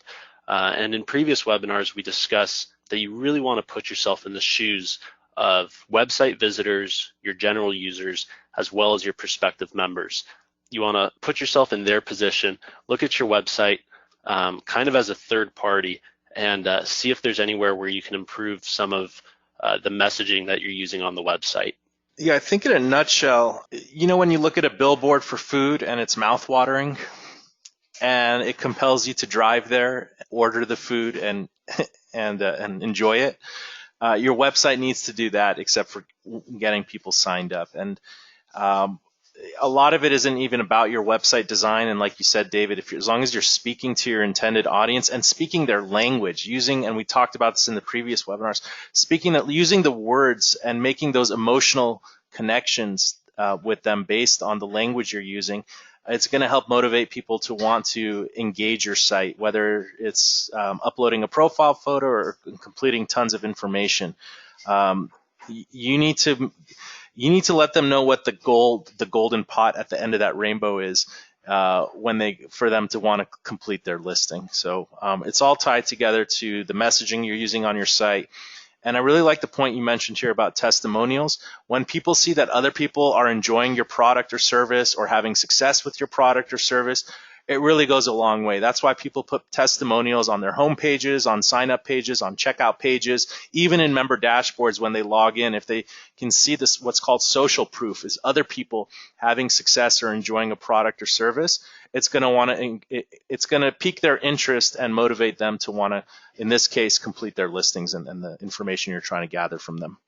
And in previous webinars, we discuss that you really want to put yourself in the shoes of website visitors, your general users, as well as your prospective members. You want to put yourself in their position, look at your website kind of as a third party, and see if there's anywhere where you can improve some of the messaging that you're using on the website. Yeah, I think in a nutshell, when you look at a billboard for food and it's mouth-watering, and it compels you to drive there, order the food, and enjoy it, your website needs to do that, except for getting people signed up. And a lot of it isn't even about your website design. And like you said, David, as long as you're speaking to your intended audience and speaking their language, and we talked about this in the previous webinars, using the words and making those emotional connections with them based on the language you're using, it's going to help motivate people to want to engage your site, whether it's uploading a profile photo or completing tons of information. You need to let them know what the golden pot at the end of that rainbow is for them to want to complete their listing. So it's all tied together to the messaging you're using on your site. And I really like the point you mentioned here about testimonials. When people see that other people are enjoying your product or service or having success with your product or service, it really goes a long way. That's why people put testimonials on their home pages, on sign-up pages, on checkout pages, even in member dashboards when they log in. If they can see this, what's called social proof, is other people having success or enjoying a product or service, it's going to pique their interest and motivate them to want to, in this case, complete their listings and the information you're trying to gather from them.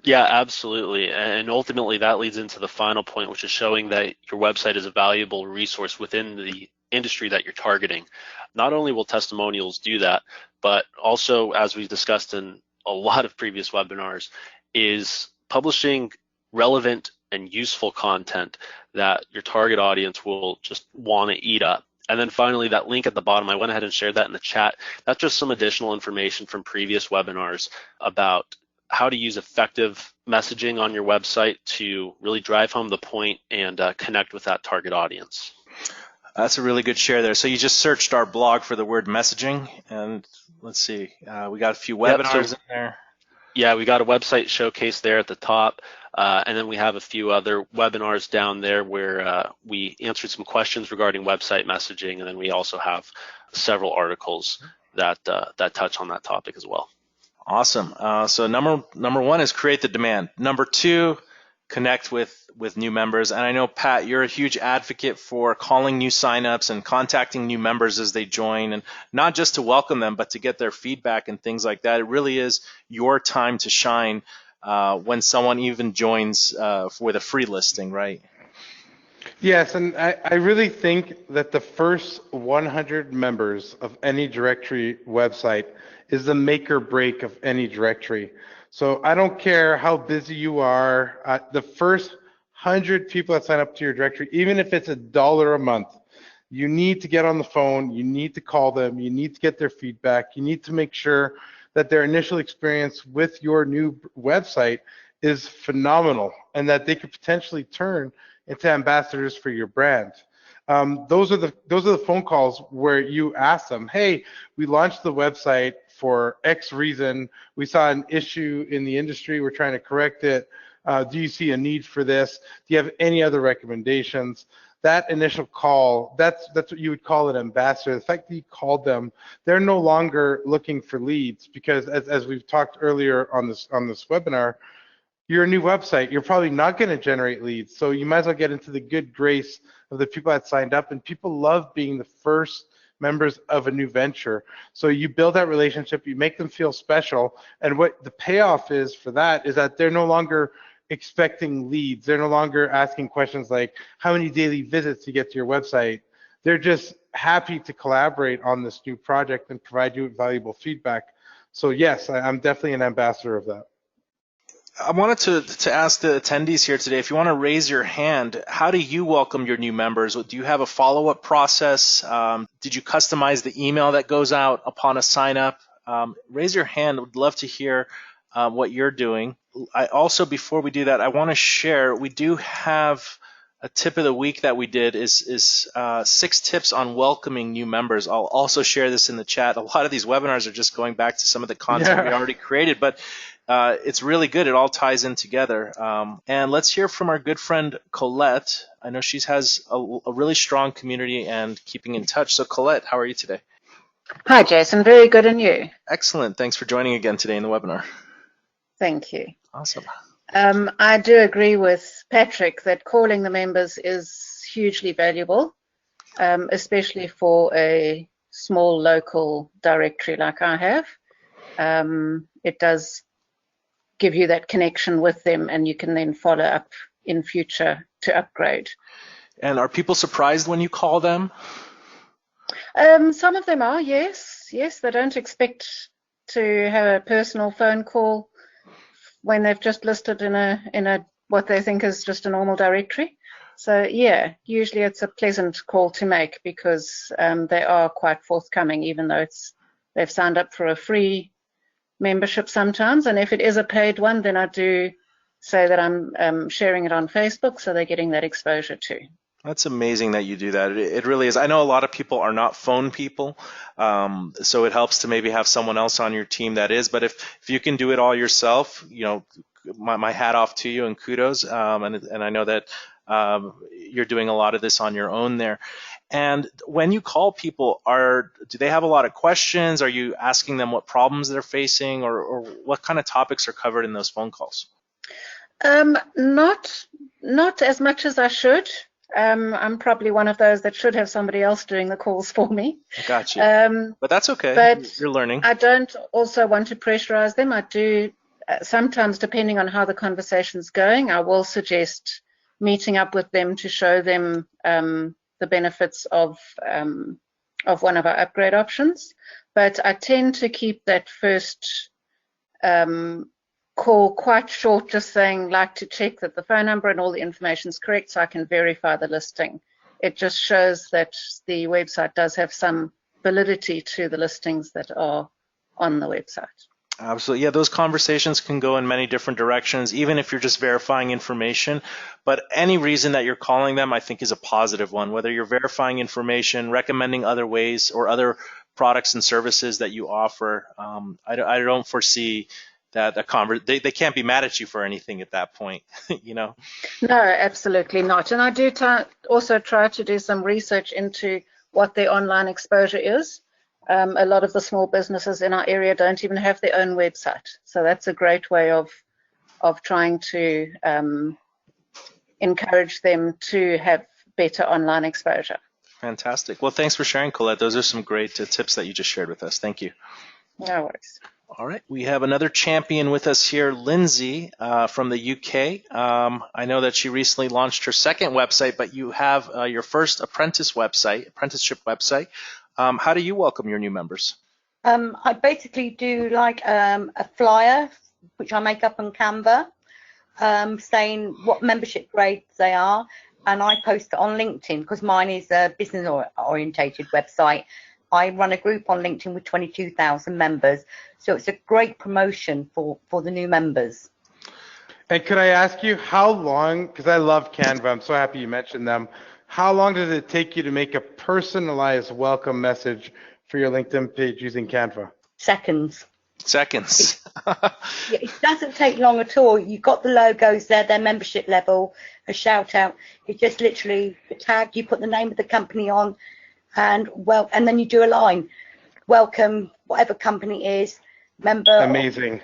Yeah, absolutely. And ultimately that leads into the final point, which is showing that your website is a valuable resource within the industry that you're targeting. Not only will testimonials do that, but also, as we've discussed in a lot of previous webinars, is publishing relevant and useful content that your target audience will just want to eat up. And then finally, that link at the bottom, I went ahead and shared that in the chat. That's just some additional information from previous webinars about how to use effective messaging on your website to really drive home the point and connect with that target audience. That's a really good share there. So you just searched our blog for the word messaging, and let's see, we got a few webinars in there. Yeah, we got a website showcase there at the top, and then we have a few other webinars down there where we answered some questions regarding website messaging, and then we also have several articles that touch on that topic as well. Awesome. So number one is create the demand. Number two, connect with new members. And I know, Pat, you're a huge advocate for calling new signups and contacting new members as they join, and not just to welcome them, but to get their feedback and things like that. It really is your time to shine when someone even joins with a free listing, right? Yes, and I really think that the first 100 members of any directory website is the make or break of any directory. So I don't care how busy you are, the first 100 people that sign up to your directory, even if it's $1 a month, you need to get on the phone, you need to call them, you need to get their feedback, you need to make sure that their initial experience with your new website is phenomenal and that they could potentially turn into ambassadors for your brand. Those are the phone calls where you ask them, hey, we launched the website for X reason. We saw an issue in the industry. We're trying to correct it. Do you see a need for this? Do you have any other recommendations? That initial call, that's what you would call an ambassador. The fact that you called them, they're no longer looking for leads, because as we've talked earlier on this webinar, you're a new website, you're probably not going to generate leads. So you might as well get into the good grace of the people that signed up, and people love being the first members of a new venture. So you build that relationship, you make them feel special, and what the payoff is for that is that they're no longer expecting leads. They're no longer asking questions like, how many daily visits do you get to your website? They're just happy to collaborate on this new project and provide you with valuable feedback. So yes, I'm definitely an ambassador of that. I wanted to ask the attendees here today, if you want to raise your hand, how do you welcome your new members? Do you have a follow-up process? Did you customize the email that goes out upon a sign-up? Raise your hand. Would love to hear what you're doing. I also, before we do that, I want to share, we do have a tip of the week that we did is 6 tips on welcoming new members. I'll also share this in the chat. A lot of these webinars are just going back to some of the content we already created, but it's really good. It all ties in together. And let's hear from our good friend Colette. I know she has a really strong community and keeping in touch. So Colette, how are you today? Hi, Jason. Very good, and you? Excellent. Thanks for joining again today in the webinar. Thank you. Awesome. I do agree with Patrick that calling the members is hugely valuable, especially for a small local directory like I have. It does give you that connection with them, and you can then follow up in future to upgrade. And are people surprised when you call them? Some of them are, yes. Yes, they don't expect to have a personal phone call when they've just listed in a what they think is just a normal directory. So yeah, usually it's a pleasant call to make, because they are quite forthcoming, even though they've signed up for a free membership sometimes. And if it is a paid one, then I do say that I'm sharing it on Facebook, so they're getting that exposure too. That's amazing that you do that. It really is. I know a lot of people are not phone people, so it helps to maybe have someone else on your team that is. But if you can do it all yourself, you know, my hat off to you and kudos. And I know that you're doing a lot of this on your own there. And when you call people, do they have a lot of questions? Are you asking them what problems they're facing, or what kind of topics are covered in those phone calls? Not as much as I should. I'm probably one of those that should have somebody else doing the calls for me. I got you. But that's okay. But you're learning. I don't also want to pressurize them. I do sometimes, depending on how the conversation's going, I will suggest meeting up with them to show them the benefits of one of our upgrade options. But I tend to keep that first call quite short, just saying, like to check that the phone number and all the information is correct so I can verify the listing. It just shows that the website does have some validity to the listings that are on the website. Absolutely. Yeah, those conversations can go in many different directions, even if you're just verifying information. But any reason that you're calling them, I think, is a positive one. Whether you're verifying information, recommending other ways or other products and services that you offer, I don't foresee that they can't be mad at you for anything at that point, you know? No, absolutely not. And I do also try to do some research into what their online exposure is. A lot of the small businesses in our area don't even have their own website. So that's a great way of trying to encourage them to have better online exposure. Fantastic. Well, thanks for sharing, Colette. Those are some great tips that you just shared with us. Thank you. No worries. All right, we have another champion with us here, Lindsay from the UK. I know that she recently launched her second website, but you have your first apprenticeship website. How do you welcome your new members? I basically do like a flyer, which I make up on Canva, saying what membership grades they are, and I post it on LinkedIn because mine is a business-orientated website. I run a group on LinkedIn with 22,000 members, so it's a great promotion for the new members. And could I ask you how long, because I love Canva, I'm so happy you mentioned them, how long does it take you to make a personalized welcome message for your LinkedIn page using Canva? Seconds. Seconds. It doesn't take long at all. You've got the logos there, their membership level, a shout out. It's just literally the tag, you put the name of the company on, and then you do a line. Welcome, whatever company it is, member. Amazing.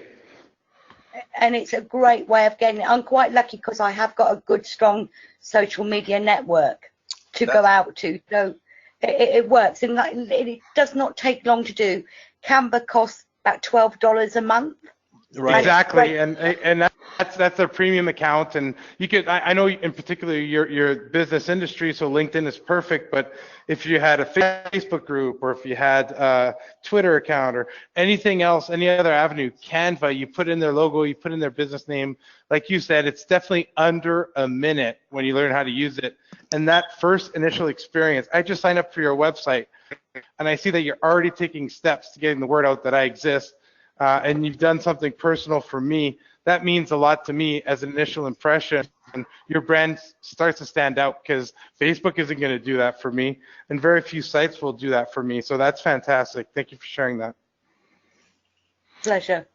And it's a great way of getting it. I'm quite lucky because I have got a good, strong social media network to go out to. So it works. And it does not take long to do. Canva costs about $12 a month. Right. Exactly, and that's a premium account, and you could. I know in particular your business industry, so LinkedIn is perfect. But if you had a Facebook group, or if you had a Twitter account, or anything else, any other avenue, Canva, you put in their logo, you put in their business name. Like you said, it's definitely under a minute when you learn how to use it. And that first initial experience, I just signed up for your website, and I see that you're already taking steps to getting the word out that I exist. And you've done something personal for me. That means a lot to me as an initial impression. And your brand starts to stand out because Facebook isn't going to do that for me, and very few sites will do that for me. So that's fantastic. Thank you for sharing that. Pleasure.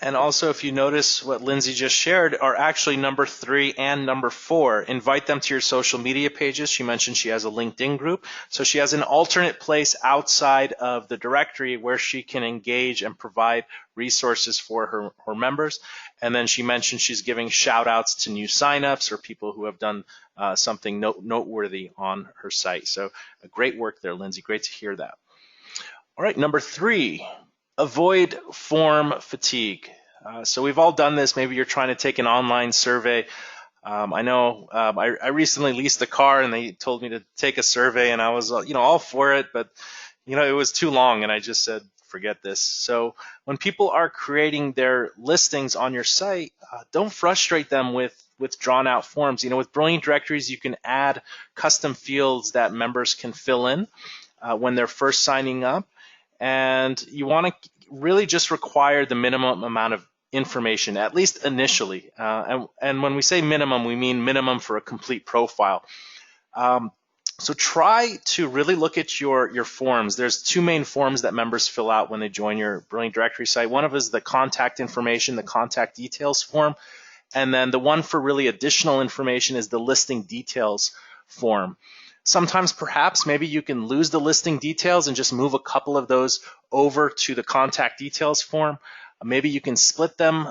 And also, if you notice what Lindsay just shared are actually number 3 and number 4. Invite them to your social media pages. She mentioned she has a LinkedIn group. So she has an alternate place outside of the directory where she can engage and provide resources for her members. And then she mentioned she's giving shout outs to new signups or people who have done something noteworthy on her site. So great work there, Lindsay. Great to hear that. All right, number 3. Avoid form fatigue. So we've all done this. Maybe you're trying to take an online survey. I know I recently leased a car and they told me to take a survey, and I was all for it, but it was too long and I just said forget this. So when people are creating their listings on your site, don't frustrate them with drawn out forms. With Brilliant Directories, you can add custom fields that members can fill in when they're first signing up. And you want to really just require the minimum amount of information, at least initially. And when we say minimum, we mean minimum for a complete profile. So try to really look at your forms. There's 2 main forms that members fill out when they join your Brilliant Directory site. One of them is the contact information, the contact details form. And then the one for really additional information is the listing details form. Sometimes perhaps maybe you can lose the listing details and just move a couple of those over to the contact details form. Maybe you can split them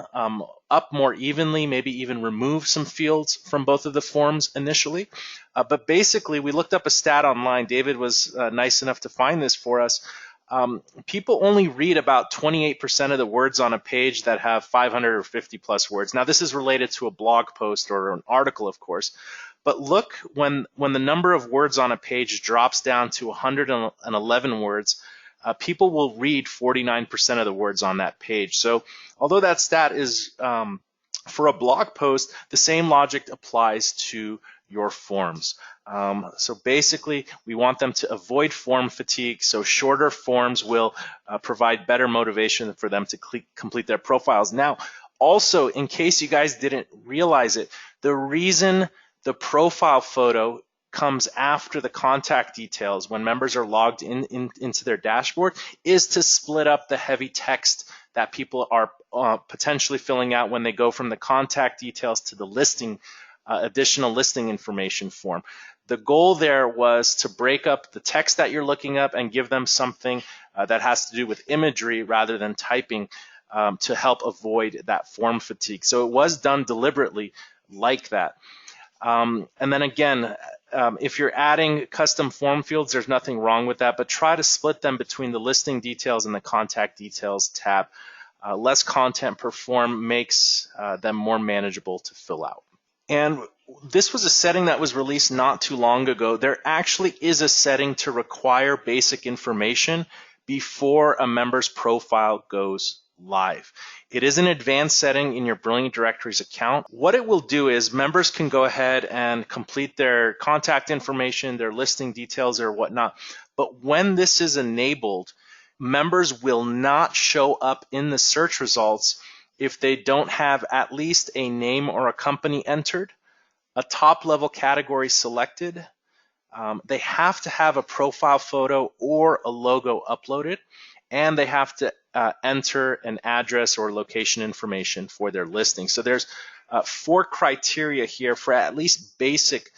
up more evenly, maybe even remove some fields from both of the forms initially. But basically, we looked up a stat online. David was nice enough to find this for us. People only read about 28% of the words on a page that have 550 plus words. Now, this is related to a blog post or an article, of course. But look, when the number of words on a page drops down to 111 words, people will read 49% of the words on that page. So although that stat is for a blog post, the same logic applies to your forms. So basically, we want them to avoid form fatigue. So shorter forms will provide better motivation for them to complete their profiles. Now, also, in case you guys didn't realize it, the reason the profile photo comes after the contact details when members are logged into their dashboard is to split up the heavy text that people are potentially filling out when they go from the contact details to the listing, additional listing information form. The goal there was to break up the text that you're looking up and give them something that has to do with imagery rather than typing to help avoid that form fatigue. So it was done deliberately like that. And then again, if you're adding custom form fields, there's nothing wrong with that, but try to split them between the listing details and the contact details tab. Less content per form makes them more manageable to fill out. And this was a setting that was released not too long ago. There actually is a setting to require basic information before a member's profile goes live. It is an advanced setting in your Brilliant Directories account. What it will do is members can go ahead and complete their contact information, their listing details or whatnot. But when this is enabled, members will not show up in the search results if they don't have at least a name or a company entered, a top level category selected. They have to have a profile photo or a logo uploaded, and they have to enter an address or location information for their listing. So there's 4 criteria here for at least basic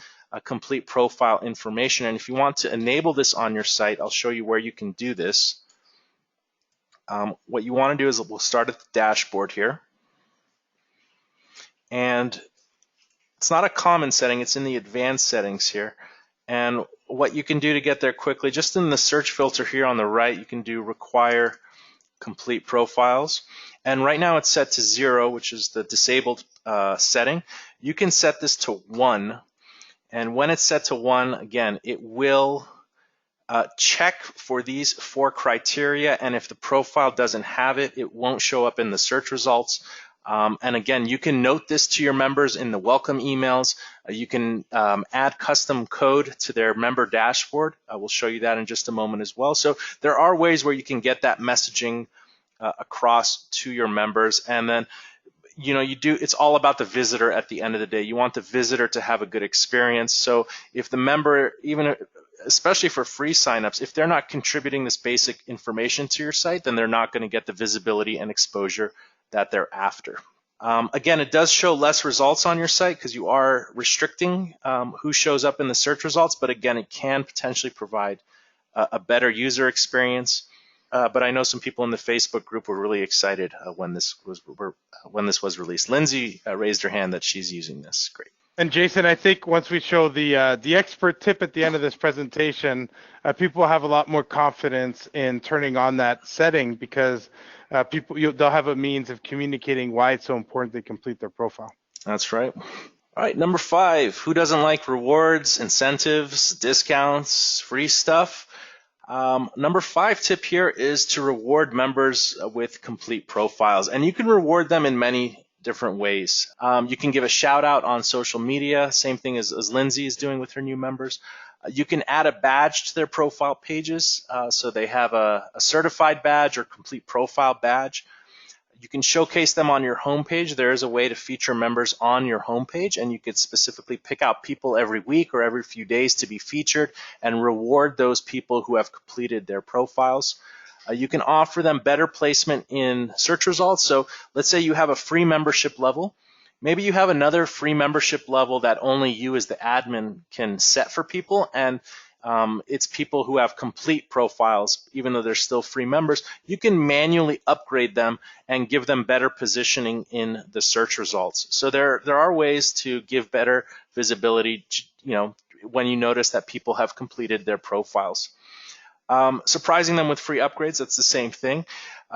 complete profile information. And if you want to enable this on your site, I'll show you where you can do this. What you want to do is we'll start at the dashboard here. And it's not a common setting, it's in the advanced settings here. And what you can do to get there quickly, just in the search filter here on the right, you can do require complete profiles. And right now it's set to 0, which is the disabled setting. You can set this to 1. And when it's set to 1, again, it will check for these 4 criteria. And if the profile doesn't have it, it won't show up in the search results. And again, you can note this to your members in the welcome emails. You can add custom code to their member dashboard. I will show you that in just a moment as well. So there are ways where you can get that messaging across to your members. And then, it's all about the visitor at the end of the day. You want the visitor to have a good experience. So if the member, especially for free signups, if they're not contributing this basic information to your site, then they're not going to get the visibility and exposure that they're after. Again, it does show less results on your site because you are restricting who shows up in the search results, but again, it can potentially provide a better user experience. But I know some people in the Facebook group were really excited when this was released. Lindsay raised her hand that she's using this. Great. And Jason, I think once we show the expert tip at the end of this presentation, people have a lot more confidence in turning on that setting because they'll have a means of communicating why it's so important they complete their profile. That's right. All right, number 5. Who doesn't like rewards, incentives, discounts, free stuff? Number 5 tip here is to reward members with complete profiles, and you can reward them in many different ways. You can give a shout out on social media, same thing as Lindsay is doing with her new members. You can add a badge to their profile pages, so they have a certified badge or complete profile badge. You can showcase them on your homepage. There is a way to feature members on your homepage, and you could specifically pick out people every week or every few days to be featured and reward those people who have completed their profiles. You can offer them better placement in search results. So let's say you have a free membership level. Maybe you have another free membership level that only you as the admin can set for people, and it's people who have complete profiles, even though they're still free members. You can manually upgrade them and give them better positioning in the search results. So there are ways to give better visibility, when you notice that people have completed their profiles. Surprising them with free upgrades, that's the same thing.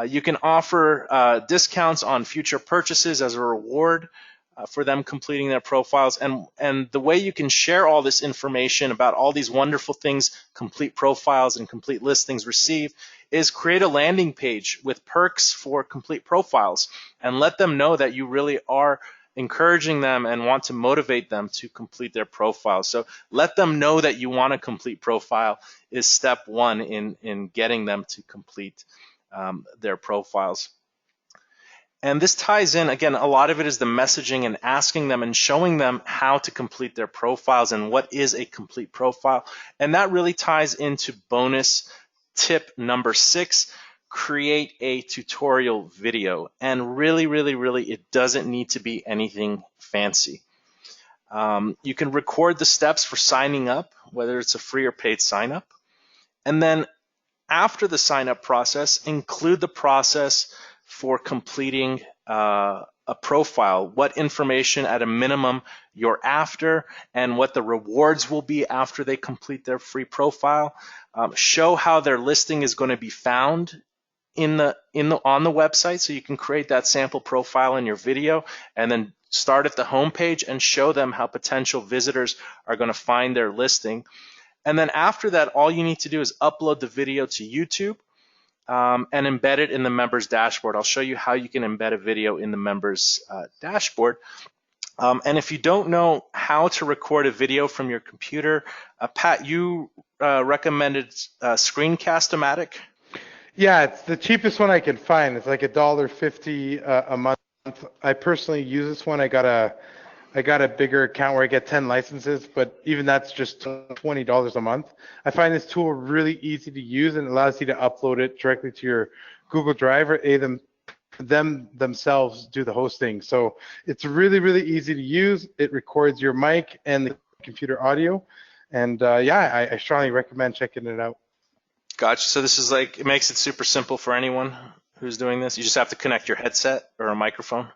You can offer discounts on future purchases as a reward for them completing their profiles. And the way you can share all this information about all these wonderful things complete profiles and complete listings receive is create a landing page with perks for complete profiles and let them know that you really are encouraging them and want to motivate them to complete their profile. So let them know that you want a complete profile is step 1 in getting them to complete their profiles. And this ties in, again, a lot of it is the messaging and asking them and showing them how to complete their profiles and what is a complete profile. And that really ties into bonus tip number 6, create a tutorial video. And really, it doesn't need to be anything fancy. You can record the steps for signing up, whether it's a free or paid sign up. And then after the sign up process, include the process for completing a profile, what information at a minimum you're after and what the rewards will be after they complete their free profile. Show how their listing is going to be found on the website, so you can create that sample profile in your video and then start at the home page and show them how potential visitors are going to find their listing. And then after that, all you need to do is upload the video to YouTube and embed it in the members dashboard. I'll show you how you can embed a video in the members dashboard. And if you don't know how to record a video from your computer, Pat, you recommended Screencast-O-Matic. Yeah, it's the cheapest one I can find. It's like $1.50 a month. I personally use this one. I got a bigger account where I get 10 licenses, but even that's just $20 a month. I find this tool really easy to use, and it allows you to upload it directly to your Google Drive, or themselves do the hosting. So it's really, really easy to use. It records your mic and the computer audio, and yeah, I strongly recommend checking it out. Gotcha. So this is like, it makes it super simple for anyone who's doing this. You just have to connect your headset or a microphone.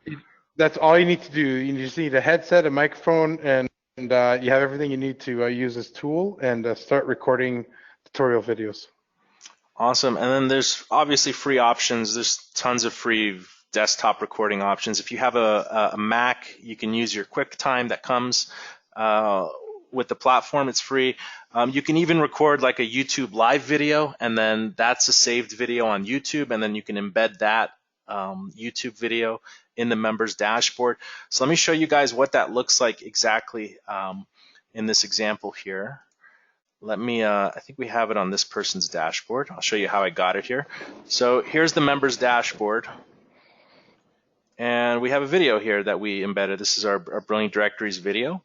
That's all you need to do. You just need a headset, a microphone, and you have everything you need to use this tool and start recording tutorial videos. Awesome. And then there's obviously free options. There's tons of free desktop recording options. If you have a Mac, you can use your QuickTime that comes with the platform. It's free. You can even record like a YouTube live video, and then that's a saved video on YouTube, and then you can embed that YouTube video in the members dashboard. So let me show you guys what that looks like exactly in this example here. Let me, I think we have it on this person's dashboard. I'll show you how I got it here. So here's the members dashboard. And we have a video here that we embedded. This is our Brilliant Directories video.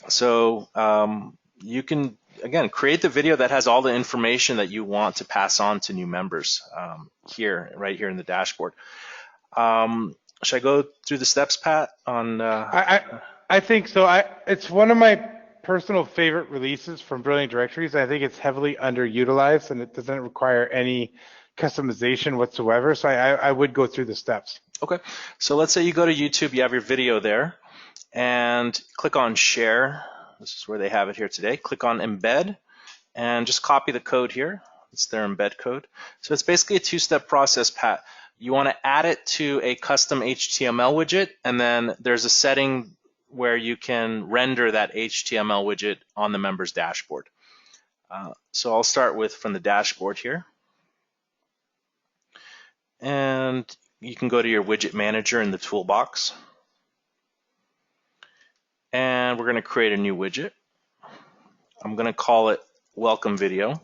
So you can, again, create the video that has all the information that you want to pass on to new members right here in the dashboard. Should I go through the steps, Pat? I think so. It's one of my personal favorite releases from Brilliant Directories. I think it's heavily underutilized, and it doesn't require any customization whatsoever. So I would go through the steps. Okay. So let's say you go to YouTube, you have your video there, and click on Share. This is where they have it here today. Click on Embed, and just copy the code here. It's their embed code. So it's basically a two-step process, Pat. You want to add it to a custom HTML widget, and then there's a setting where you can render that HTML widget on the members dashboard. So I'll start from the dashboard here. And you can go to your widget manager in the toolbox. And we're going to create a new widget. I'm going to call it Welcome Video.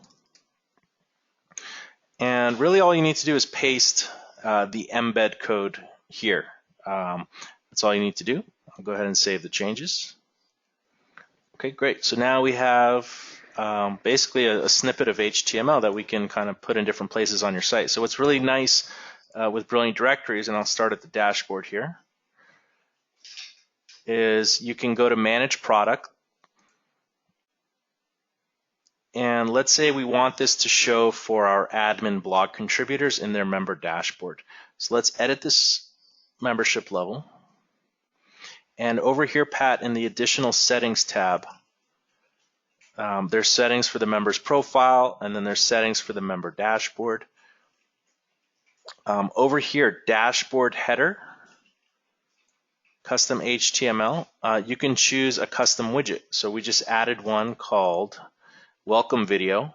And really all you need to do is paste the embed code here. That's all you need to do. I'll go ahead and save the changes. Okay, great. So now we have basically a snippet of HTML that we can kind of put in different places on your site. So what's really nice with Brilliant Directories, and I'll start at the dashboard here, is you can go to Manage Product. And let's say we want this to show for our admin blog contributors in their member dashboard. So let's edit this membership level. And over here, Pat, in the Additional Settings tab, there's settings for the member's profile, and then there's settings for the member dashboard. Over here, Dashboard Header, Custom HTML, you can choose a custom widget. So we just added one called Welcome Video,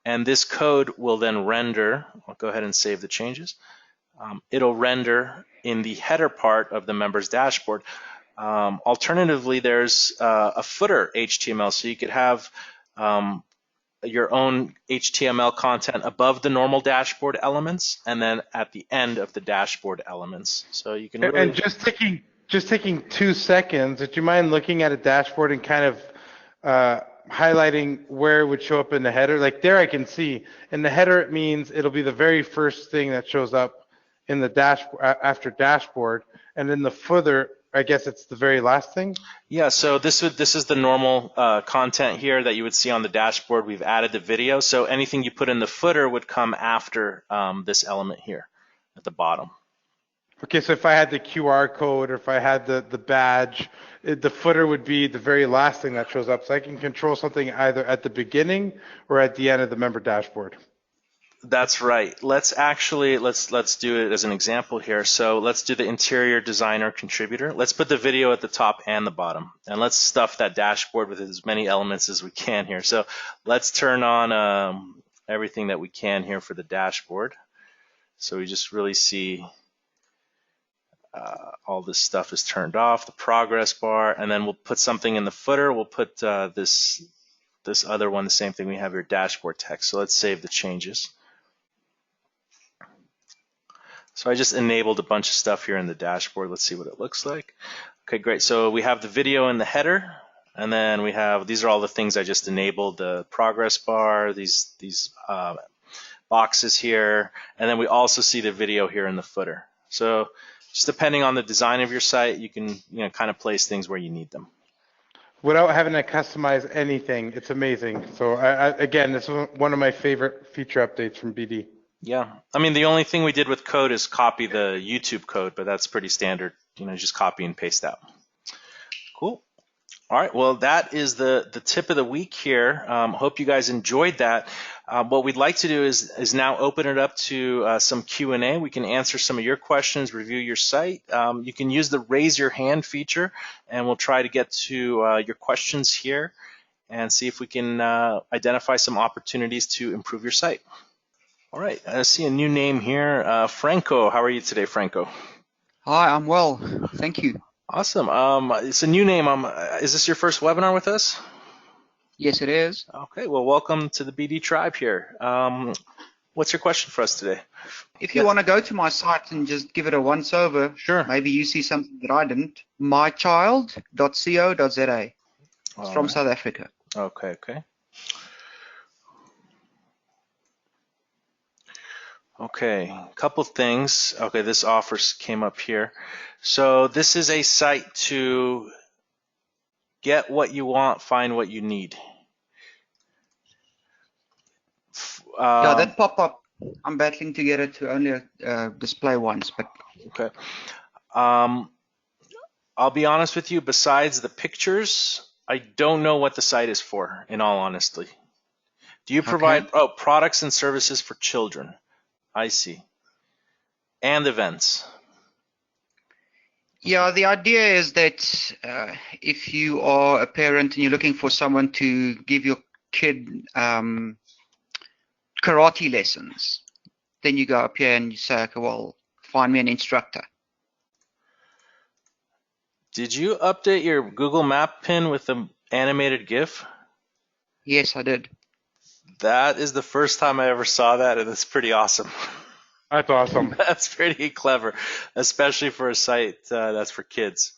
and this code will then render. I'll go ahead and save the changes. It'll render in the header part of the members dashboard. Alternatively, there's a footer HTML, so you could have your own HTML content above the normal dashboard elements, and then at the end of the dashboard elements. So you can really... And just taking 2 seconds, would you mind looking at a dashboard and kind of highlighting where it would show up in the header? Like there I can see in the header, it means it'll be the very first thing that shows up in the dashboard after dashboard, and in the footer, I guess it's the very last thing. Yeah. So this is the normal content here that you would see on the dashboard. We've added the video, so anything you put in the footer would come after this element here at the bottom. Okay, so if I had the QR code or if I had the badge, the footer would be the very last thing that shows up. So I can control something either at the beginning or at the end of the member dashboard. That's right. Let's do it as an example here. So let's do the interior designer contributor. Let's put the video at the top and the bottom, and let's stuff that dashboard with as many elements as we can here. So let's turn on everything that we can here for the dashboard. So we just really see all this stuff is turned off, the progress bar, and then we'll put something in the footer. We'll put this other one, the same thing we have here, dashboard text. So let's save the changes. So I just enabled a bunch of stuff here in the dashboard. Let's see what it looks like. Okay, great. So we have the video in the header, and then we have, these are all the things I just enabled, the progress bar, these boxes here, and then we also see the video here in the footer. So just depending on the design of your site, you can kind of place things where you need them. Without having to customize anything, it's amazing. So again, this is one of my favorite feature updates from BD. Yeah, I mean, the only thing we did with code is copy the YouTube code, but that's pretty standard. Just copy and paste out. Cool. All right, well, that is the tip of the week here. Hope you guys enjoyed that. What we'd like to do is now open it up to some Q&A. We can answer some of your questions, review your site. You can use the raise your hand feature, and we'll try to get to your questions here and see if we can identify some opportunities to improve your site. All right, I see a new name here. Franco, how are you today, Franco? Hi, I'm well. Thank you. Awesome. It's a new name. Is this your first webinar with us? Yes, it is. Okay, well, welcome to the BD tribe here. What's your question for us today? If you want to go to my site and just give it a once over, sure. Maybe you see something that I didn't. mychild.co.za. It's from South Africa. Okay, okay. Okay, a couple things. Okay, this offer came up here. So this is a site to get what you want, find what you need. Yeah, that pop-up, I'm battling to get it to only display once, but okay. I'll be honest with you, besides the pictures, I don't know what the site is for, in all honesty. Do you provide products and services for children? I see. And events. Yeah, the idea is that if you are a parent and you're looking for someone to give your kid karate lessons, then you go up here and you say, okay, well, find me an instructor. Did you update your Google Map pin with an animated GIF? Yes, I did. That is the first time I ever saw that, and it's pretty awesome. That's awesome. That's pretty clever, especially for a site that's for kids.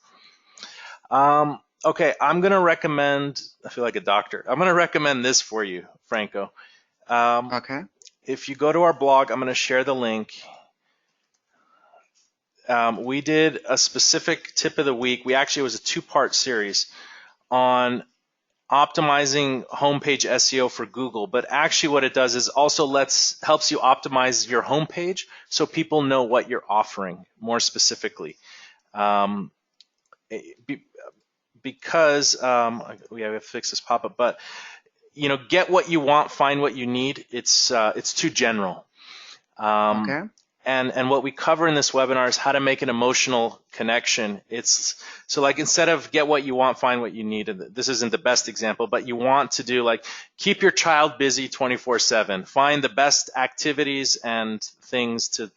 Okay, I'm going to recommend, I feel like a doctor. I'm going to recommend this for you, Franco. Okay. If you go to our blog, I'm going to share the link. We did a specific tip of the week. It was a two-part series on optimizing homepage SEO for Google, but actually what it does is also helps you optimize your homepage so people know what you're offering more specifically. Because we have to fix this pop-up, but get what you want, find what you need. It's too general. Okay. And what we cover in this webinar is how to make an emotional connection. So like instead of get what you want, find what you need. And this isn't the best example, but you want to do like keep your child busy 24/7. Find the best activities and things to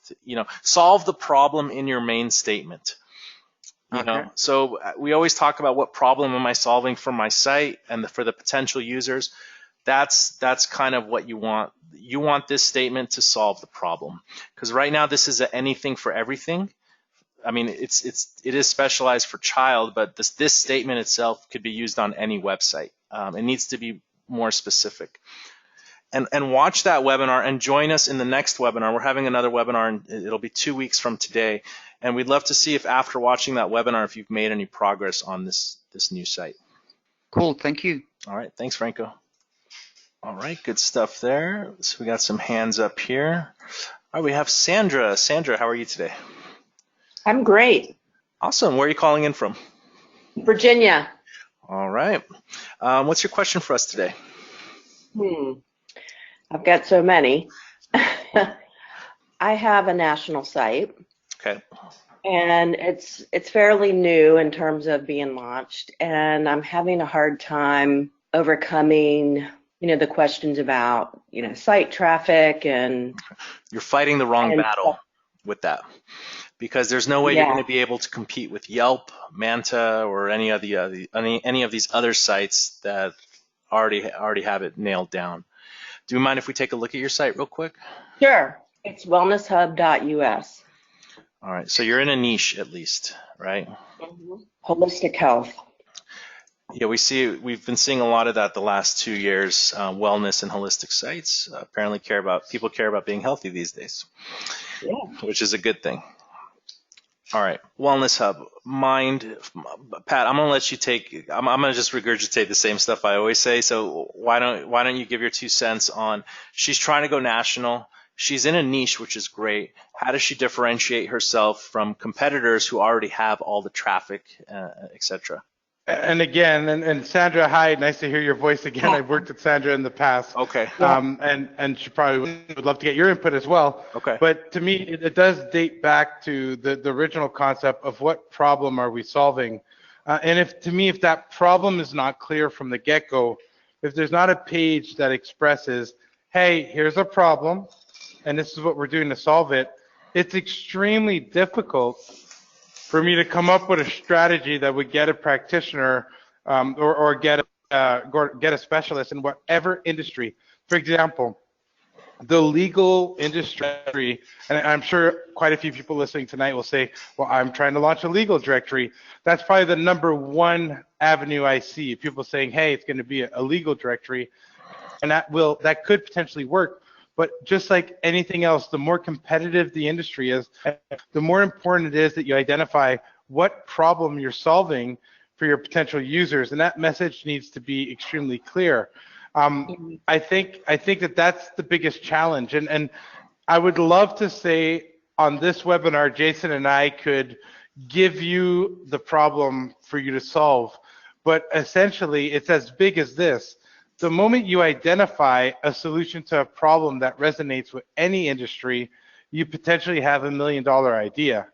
solve the problem in your main statement. So we always talk about what problem am I solving for my site and for the potential users. That's kind of what you want. You want this statement to solve the problem, because right now this is a anything for everything. I mean, it is specialized for child, but this statement itself could be used on any website. It needs to be more specific. And watch that webinar and join us in the next webinar. We're having another webinar, and it'll be 2 weeks from today. And we'd love to see if after watching that webinar, if you've made any progress on this new site. Cool, thank you. All right, thanks, Franco. All right, good stuff there. So we got some hands up here. All right, we have Sandra. Sandra, how are you today? I'm great. Awesome. Where are you calling in from? Virginia. All right. What's your question for us today? I've got so many. I have a national site. Okay. And it's fairly new in terms of being launched, and I'm having a hard time overcoming, the questions about, site traffic and You're fighting the wrong battle stuff. with that, because there's no way you're going to be able to compete with Yelp, Manta, or any of these other sites that already have it nailed down. Do you mind if we take a look at your site real quick? Sure. It's wellnesshub.us. All right, so you're in a niche at least, right? Holistic health. Yeah, we've been seeing a lot of that the last 2 years. Wellness and holistic sites apparently people care about being healthy these days, which is a good thing. All right, Wellness Hub. Pat, I'm gonna let you take. I'm gonna just regurgitate the same stuff I always say. So why don't you give your 2 cents on? She's trying to go national. She's in a niche, which is great. How does she differentiate herself from competitors who already have all the traffic, etc.? And again, and Sandra, hi, nice to hear your voice again. I've worked with Sandra in the past. Okay. And she probably would love to get your input as well. Okay. But to me, it does date back to the original concept of what problem are we solving. And if that problem is not clear from the get-go, if there's not a page that expresses, hey, here's a problem, and this is what we're doing to solve it, it's extremely difficult for me to come up with a strategy that would get a practitioner or get a specialist in whatever industry. For example, the legal industry, and I'm sure quite a few people listening tonight will say, well, I'm trying to launch a legal directory. That's probably the number one avenue I see, people saying, hey, it's going to be a legal directory, and that could potentially work. But just like anything else, the more competitive the industry is, the more important it is that you identify what problem you're solving for your potential users, and that message needs to be extremely clear. I think that that's the biggest challenge, and I would love to say on this webinar, Jason and I could give you the problem for you to solve, but essentially it's as big as this. The moment you identify a solution to a problem that resonates with any industry, you potentially have $1 million idea.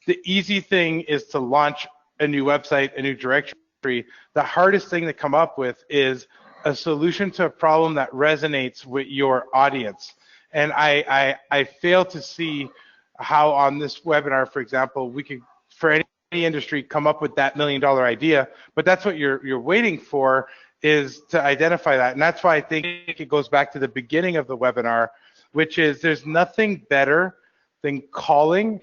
The easy thing is to launch a new website, a new directory. The hardest thing to come up with is a solution to a problem that resonates with your audience. And I fail to see how on this webinar, for example, we could, for any industry, come up with that $1 million idea, but that's what you're waiting for, is to identify that. And that's why I think it goes back to the beginning of the webinar, which is there's nothing better than calling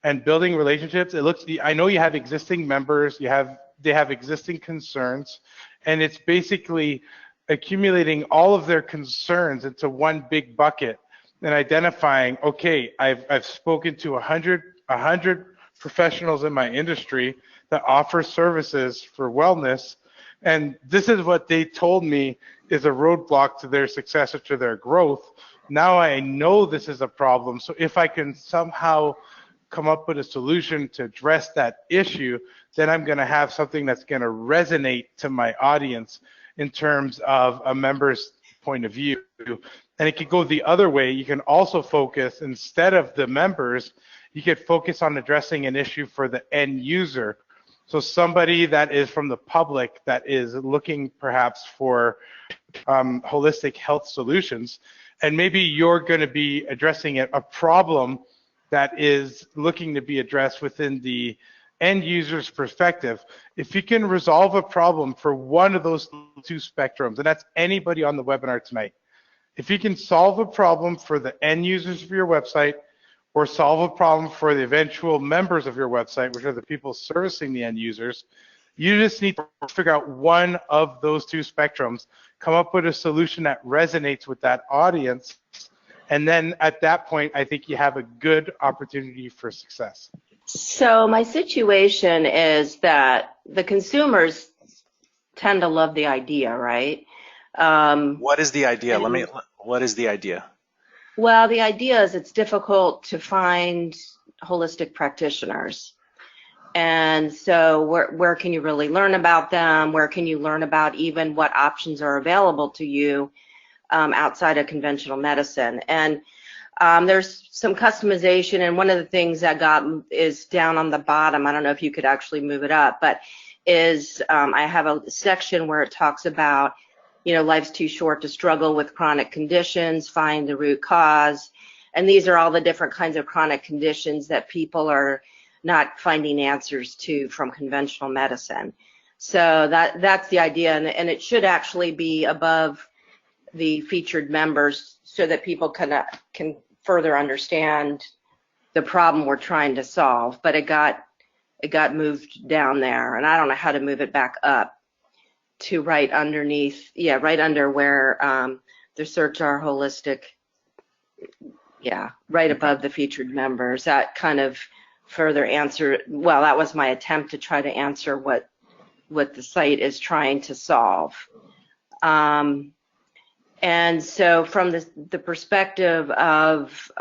and building relationships. I know you have existing members, they have existing concerns, and it's basically accumulating all of their concerns into one big bucket and identifying, okay, I've spoken to 100 professionals in my industry that offer services for wellness, and this is what they told me is a roadblock to their success or to their growth. Now I know this is a problem. So if I can somehow come up with a solution to address that issue, then I'm going to have something that's going to resonate to my audience in terms of a member's point of view. And it could go the other way. You can also focus, instead of the members, you could focus on addressing an issue for the end user. So somebody that is from the public that is looking perhaps for holistic health solutions, and maybe you're going to be addressing a problem that is looking to be addressed within the end user's perspective. If you can resolve a problem for one of those 2 spectrums, and that's anybody on the webinar tonight, if you can solve a problem for the end users of your website, or solve a problem for the eventual members of your website, which are the people servicing the end users, you just need to figure out one of those 2 spectrums, come up with a solution that resonates with that audience, and then at that point, I think you have a good opportunity for success. So my situation is that the consumers tend to love the idea, right? What is the idea? What is the idea? Well, the idea is it's difficult to find holistic practitioners. And so where can you really learn about them? Where can you learn about even what options are available to you outside of conventional medicine? And there's some customization, and one of the things that is down on the bottom, I don't know if you could actually move it up, but is I have a section where it talks about, life's too short to struggle with chronic conditions, find the root cause. And these are all the different kinds of chronic conditions that people are not finding answers to from conventional medicine. So that's the idea, and it should actually be above the featured members so that people can further understand the problem we're trying to solve. But it got moved down there, and I don't know how to move it back up to right underneath, right under where the search our holistic, right above the featured members. That kind of further answer, well, that was my attempt to try to answer what the site is trying to solve. And so from the perspective of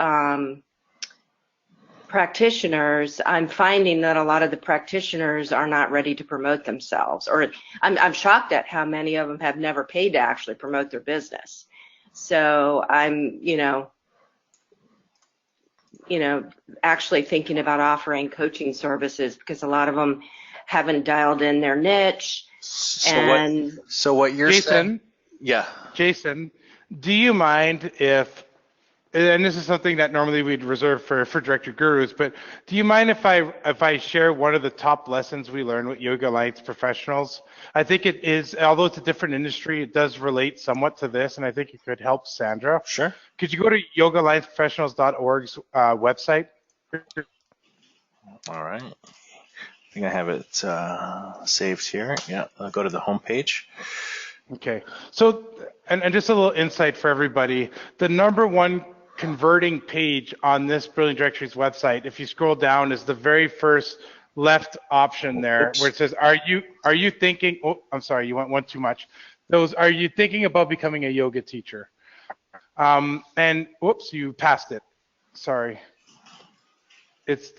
practitioners, I'm finding that a lot of the practitioners are not ready to promote themselves, or I'm shocked at how many of them have never paid to actually promote their business. So I'm, actually thinking about offering coaching services because a lot of them haven't dialed in their niche. So what you're saying? Yeah. Jason, do you mind if, and this is something that normally we'd reserve for directory gurus, but do you mind if I share one of the top lessons we learned with Yoga Alliance professionals? I think it is, although it's a different industry, it does relate somewhat to this, and I think it could help Sandra. Sure. Could you go to yogaallianceprofessionals.org's website? All right. I think I have it saved here. Yeah, I'll go to the home page. Okay. So, and just a little insight for everybody. The #1 converting page on this Brilliant Directories website, if you scroll down, is the very first left option there. Oops. Where it says, are you thinking, oh, I'm sorry, you went one too much. Are you thinking about becoming a yoga teacher? And whoops, you passed it. Sorry. It's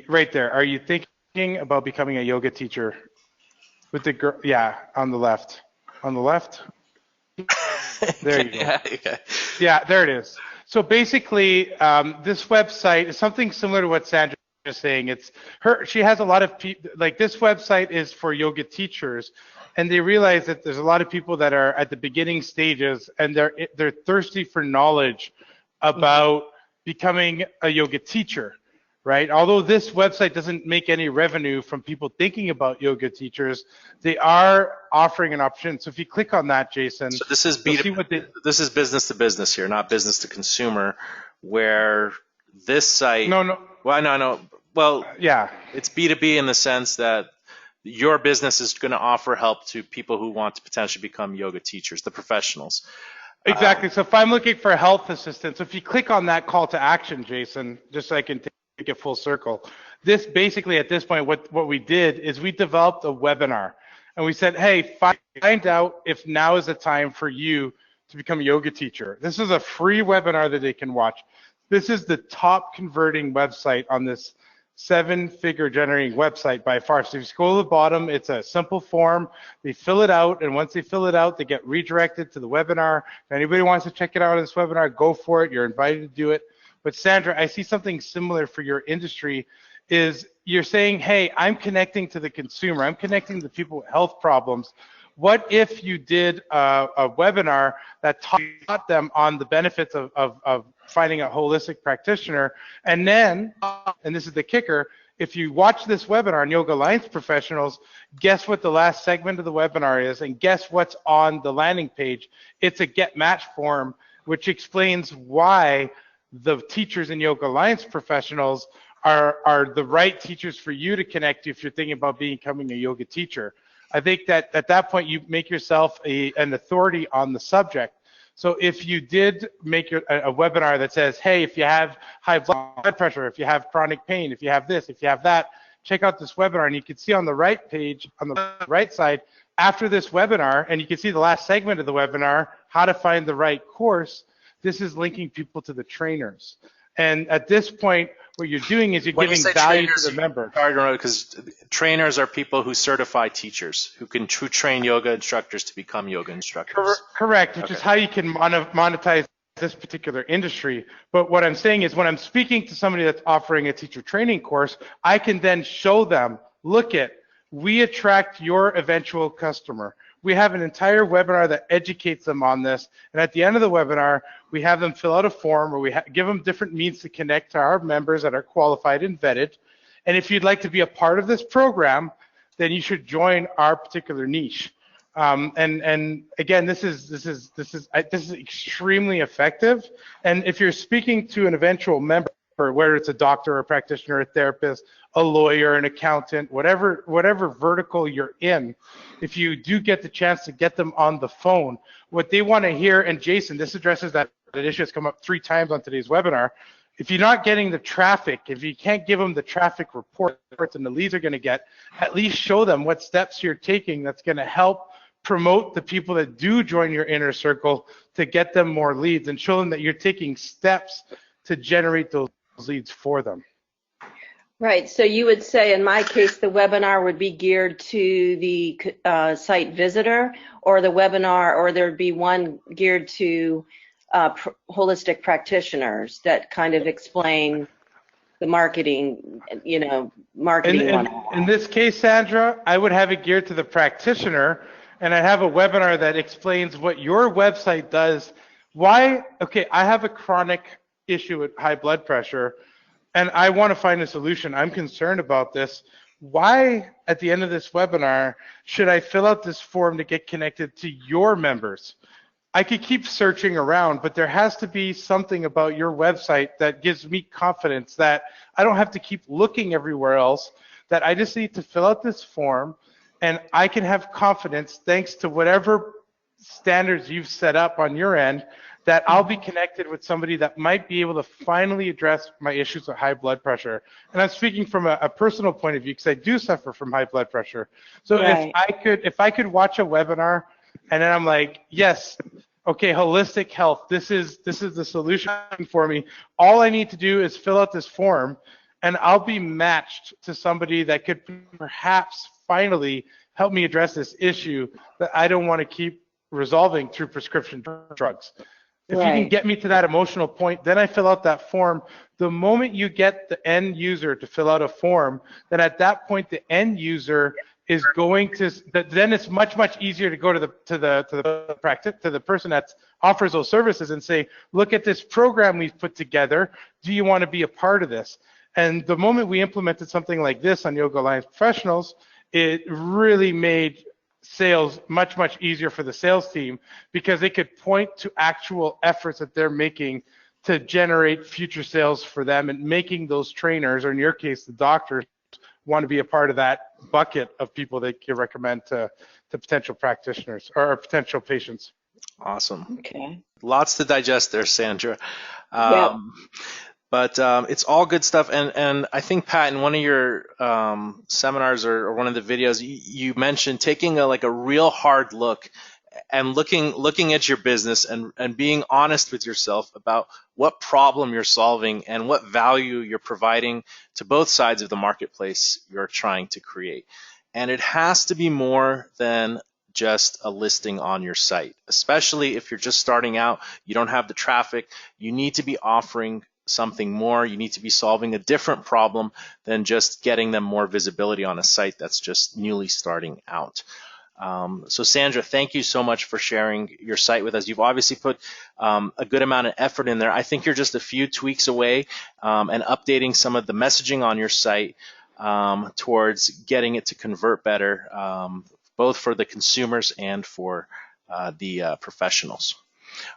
right there. Are you thinking about becoming a yoga teacher? With the girl, yeah, on the left. On the left. There you go. Yeah, there it is. So basically, this website is something similar to what Sandra is saying. She has a lot of people, like this website is for yoga teachers, and they realize that there's a lot of people that are at the beginning stages, and they're thirsty for knowledge about becoming a yoga teacher, right? Although this website doesn't make any revenue from people thinking about yoga teachers, they are offering an option. So if you click on that, Jason, so this is this is business to business here, not business to consumer, where this site. No. Well, yeah, it's B2B in the sense that your business is going to offer help to people who want to potentially become yoga teachers, the professionals. Exactly. So if I'm looking for health assistance, if you click on that call to action, Jason, just so I can take it full circle, this basically at this point, what we did is we developed a webinar, and we said, hey, find out if now is the time for you to become a yoga teacher. This is a free webinar that they can watch. This is the top converting website on this 7-figure generating website by far. So if you scroll to the bottom, it's a simple form. They fill it out, and once they fill it out, they get redirected to the webinar. If anybody wants to check it out on this webinar, go for it. You're invited to do it. But Sandra, I see something similar for your industry. Is you're saying, hey, I'm connecting to the consumer. I'm connecting to people with health problems. What if you did a webinar that taught them on the benefits of finding a holistic practitioner, and then, and this is the kicker, if you watch this webinar on Yoga Alliance professionals, guess what the last segment of the webinar is, and guess what's on the landing page? It's a get match form, which explains why the teachers in Yoga Alliance professionals are the right teachers for you to connect to if you're thinking about becoming a yoga teacher. I think that at that point you make yourself an authority on the subject. So if you did make a webinar that says, hey, if you have high blood pressure, if you have chronic pain, if you have this, if you have that, check out this webinar. And you can see on the right page, on the right side, after this webinar, and you can see the last segment of the webinar, how to find the right course. This is linking people to the trainers. And at this point, What you're doing is you're When you giving say value trainers, to the member. because trainers are people who certify teachers, who train yoga instructors to become yoga instructors. Correct, which is how you can monetize this particular industry. But what I'm saying is when I'm speaking to somebody that's offering a teacher training course, I can then show them, look at, we attract your eventual customer. We have an entire webinar that educates them on this. And at the end of the webinar, we have them fill out a form where we give them different means to connect to our members that are qualified and vetted. And if you'd like to be a part of this program, then you should join our particular niche. And again, this is extremely effective. And if you're speaking to an eventual member, whether it's a doctor, a practitioner, a therapist, a lawyer, an accountant, whatever vertical you're in, if you do get the chance to get them on the phone, what they want to hear, and Jason, this addresses that issue that's come up 3 times on today's webinar. If you're not getting the traffic, if you can't give them the traffic reports and the leads are going to get, at least show them what steps you're taking that's going to help promote the people that do join your inner circle to get them more leads, and show them that you're taking steps to generate those leads for them. Right. So you would say, in my case, the webinar would be geared to the site visitor, or the webinar, or there'd be one geared to holistic practitioners that kind of explain the marketing, marketing. In this case, Sandra, I would have it geared to the practitioner, and I'd have a webinar that explains what your website does. Why? Okay, I have a chronic issue with high blood pressure, and I want to find a solution. I'm concerned about this. Why, at the end of this webinar, should I fill out this form to get connected to your members? I could keep searching around, but there has to be something about your website that gives me confidence that I don't have to keep looking everywhere else, that I just need to fill out this form, and I can have confidence, thanks to whatever standards you've set up on your end, that I'll be connected with somebody that might be able to finally address my issues with high blood pressure. And I'm speaking from a personal point of view, because I do suffer from high blood pressure. So Right. if I could watch a webinar, and then I'm like, yes, okay, holistic health, this is the solution for me. All I need to do is fill out this form, and I'll be matched to somebody that could perhaps finally help me address this issue that I don't want to keep resolving through prescription drugs. If you can get me to that emotional point, then I fill out that form. The moment you get the end user to fill out a form, then at that point the end user is going to, then it's much easier to go to the person that offers those services and say, look at this program we've put together. Do you want to be a part of this? And the moment we implemented something like this on Yoga Alliance Professionals, it really made sales much easier for the sales team, because they could point to actual efforts that they're making to generate future sales for them, and making those trainers, or in your case the doctors, want to be a part of that bucket of people they can recommend to potential practitioners or potential patients. Awesome. Okay. Lots to digest there, Sandra. Yep. But it's all good stuff. And I think, Pat, in one of your seminars or one of the videos, you mentioned taking a real hard look and looking at your business and being honest with yourself about what problem you're solving and what value you're providing to both sides of the marketplace you're trying to create. And it has to be more than just a listing on your site, especially if you're just starting out, you don't have the traffic. You need to be offering something more. You need to be solving a different problem than just getting them more visibility on a site that's just newly starting out. So Sandra, thank you so much for sharing your site with us. You've obviously put a good amount of effort in there. I think you're just a few tweaks away and updating some of the messaging on your site towards getting it to convert better, both for the consumers and for the professionals.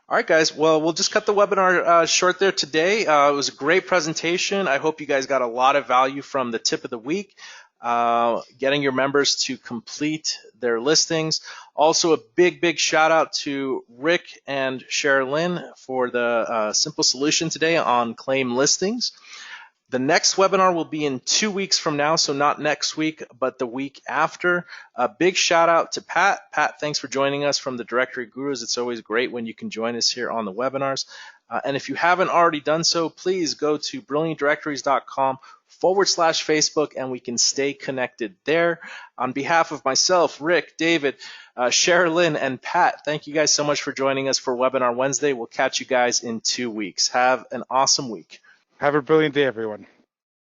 All right, guys. Well, we'll just cut the webinar short there today. It was a great presentation. I hope you guys got a lot of value from the tip of the week, getting your members to complete their listings. Also, a big shout out to Rick and Sherilyn for the simple solution today on claim listings. The next webinar will be in 2 weeks from now, so not next week, but the week after. A big shout out to Pat. Pat, thanks for joining us from the Directory Gurus. It's always great when you can join us here on the webinars. And if you haven't already done so, please go to brilliantdirectories.com/Facebook, and we can stay connected there. On behalf of myself, Rick, David, Sherilyn, and Pat, thank you guys so much for joining us for Webinar Wednesday. We'll catch you guys in 2 weeks. Have an awesome week. Have a brilliant day, everyone.